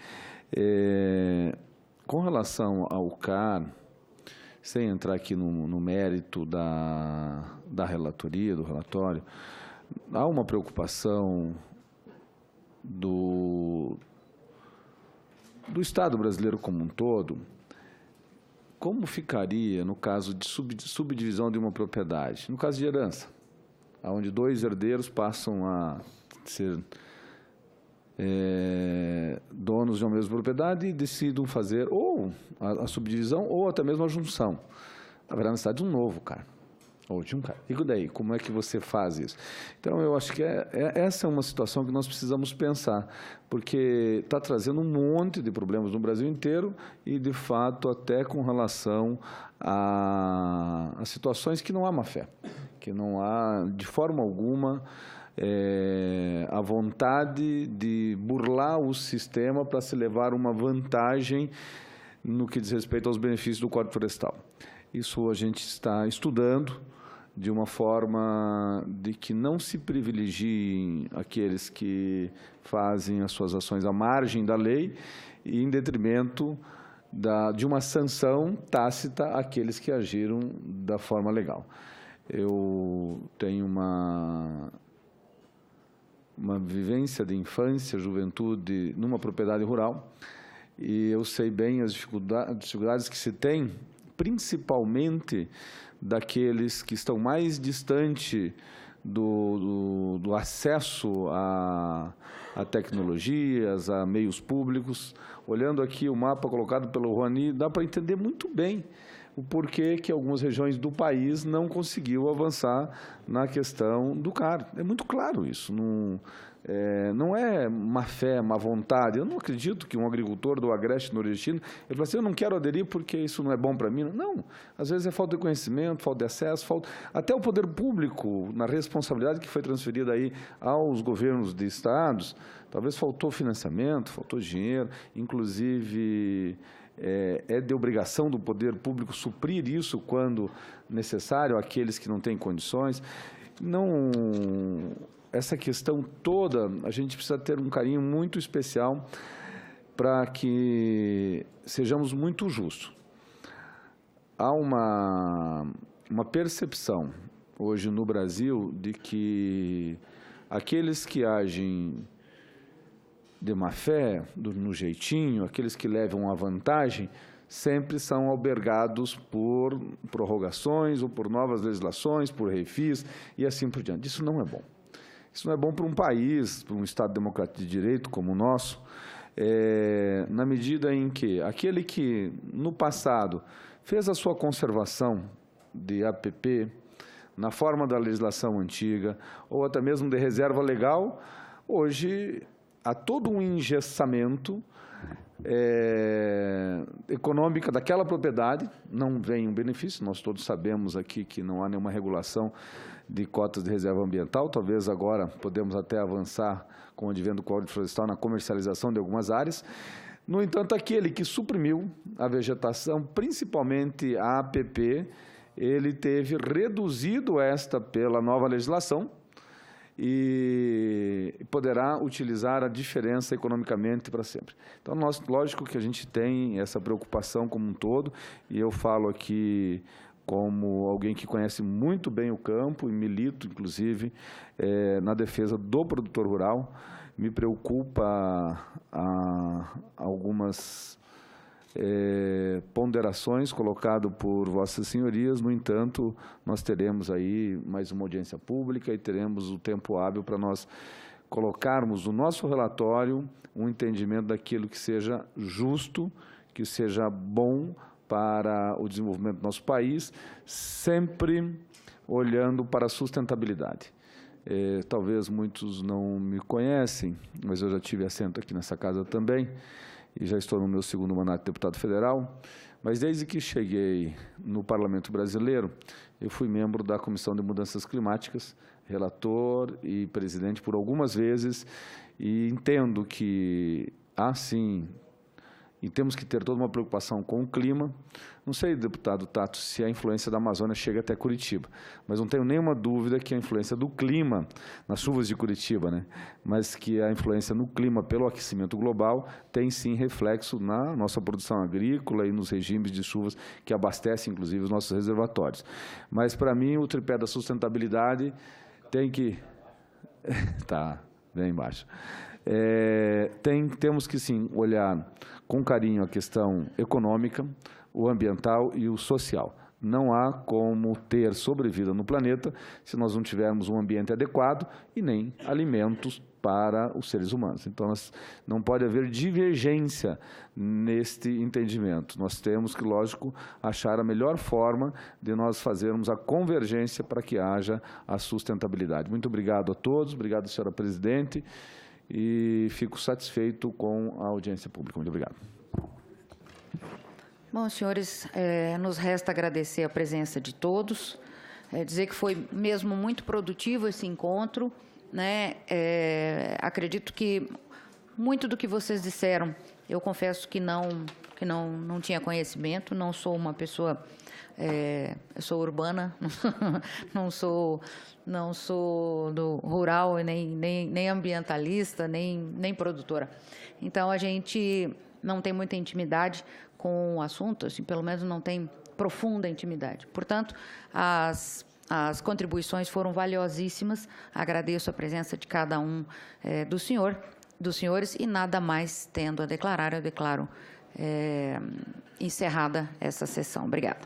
Com relação ao CAR, sem entrar aqui no mérito da relatoria, do relatório, há uma preocupação do Estado brasileiro como um todo. Como ficaria no caso de subdivisão de uma propriedade? No caso de herança, onde 2 herdeiros passam a ser donos de uma mesma propriedade e decidam fazer ou a subdivisão ou até mesmo a junção. Haverá necessidade de um novo CAR, ou de um CAR. E daí, como é que você faz isso? Então, eu acho que essa é uma situação que nós precisamos pensar, porque está trazendo um monte de problemas no Brasil inteiro e, de fato, até com relação a situações que não há má-fé, que não há, de forma alguma, a vontade de burlar o sistema para se levar uma vantagem no que diz respeito aos benefícios do Código Florestal. Isso a gente está estudando de uma forma de que não se privilegiem aqueles que fazem as suas ações à margem da lei e em detrimento de uma sanção tácita àqueles que agiram da forma legal. Eu tenho uma vivência de infância, juventude, numa propriedade rural, e eu sei bem as dificuldades que se tem, principalmente daqueles que estão mais distante do acesso a tecnologias, a meios públicos. Olhando aqui o mapa colocado pelo Rony, dá para entender muito bem o porquê que algumas regiões do país não conseguiu avançar na questão do CAR. É muito claro isso. Não é má fé, má vontade. Eu não acredito que um agricultor do Agreste nordestino, ele fala assim, eu não quero aderir porque isso não é bom para mim. Não, às vezes é falta de conhecimento, falta de acesso, até o poder público, na responsabilidade que foi transferida aí aos governos de estados, talvez faltou financiamento, faltou dinheiro, inclusive é de obrigação do poder público suprir isso quando necessário, àqueles que não têm condições. Essa questão toda, a gente precisa ter um carinho muito especial para que sejamos muito justos. Há uma percepção hoje no Brasil de que aqueles que agem de má fé, no jeitinho, aqueles que levam a vantagem, sempre são albergados por prorrogações ou por novas legislações, por refis e assim por diante. Isso não é bom. Isso não é bom para um país, para um Estado democrático de direito como o nosso, na medida em que aquele que, no passado, fez a sua conservação de APP, na forma da legislação antiga, ou até mesmo de reserva legal, hoje há todo um engessamento econômica daquela propriedade, não vem um benefício, nós todos sabemos aqui que não há nenhuma regulação de cotas de reserva ambiental, talvez agora podemos até avançar com o advento do Código Florestal na comercialização de algumas áreas. No entanto, aquele que suprimiu a vegetação, principalmente a APP, ele teve reduzido esta pela nova legislação, e poderá utilizar a diferença economicamente para sempre. Então, lógico que a gente tem essa preocupação como um todo, e eu falo aqui como alguém que conhece muito bem o campo e milito, inclusive, na defesa do produtor rural. Me preocupa algumas ponderações colocado por vossas senhorias. No entanto, nós teremos aí mais uma audiência pública e teremos o tempo hábil para nós colocarmos no nosso relatório um entendimento daquilo que seja justo, que seja bom para o desenvolvimento do nosso país, sempre olhando para a sustentabilidade. Talvez muitos não me conhecem, mas eu já tive assento aqui nessa casa também, e já estou no meu segundo mandato de deputado federal. Mas desde que cheguei no Parlamento Brasileiro, eu fui membro da Comissão de Mudanças Climáticas, relator e presidente por algumas vezes, e entendo que, sim, e temos que ter toda uma preocupação com o clima. Não sei, deputado Tato, se a influência da Amazônia chega até Curitiba, mas não tenho nenhuma dúvida que a influência do clima, nas chuvas de Curitiba, né, mas que a influência no clima pelo aquecimento global tem, sim, reflexo na nossa produção agrícola e nos regimes de chuvas que abastecem, inclusive, os nossos reservatórios. Mas, para mim, o tripé da sustentabilidade tem que... Tá, bem embaixo. Temos que, sim, olhar com carinho a questão econômica, o ambiental e o social. Não há como ter sobrevida no planeta se nós não tivermos um ambiente adequado e nem alimentos para os seres humanos. Então, não pode haver divergência neste entendimento. Nós temos que, lógico, achar a melhor forma de nós fazermos a convergência para que haja a sustentabilidade. Muito obrigado a todos, obrigado, senhora presidente, e fico satisfeito com a audiência pública. Muito obrigado. Bom, senhores, nos resta agradecer a presença de todos, dizer que foi mesmo muito produtivo esse encontro, né? Acredito que muito do que vocês disseram, eu confesso que não tinha conhecimento, não sou uma pessoa, eu sou urbana, não sou do rural, nem ambientalista, nem produtora. Então, a gente não tem muita intimidade com o assunto, assim, pelo menos não tem profunda intimidade. Portanto, as contribuições foram valiosíssimas. Agradeço a presença de cada um dos senhores, e nada mais tendo a declarar, eu declaro encerrada essa sessão. Obrigada.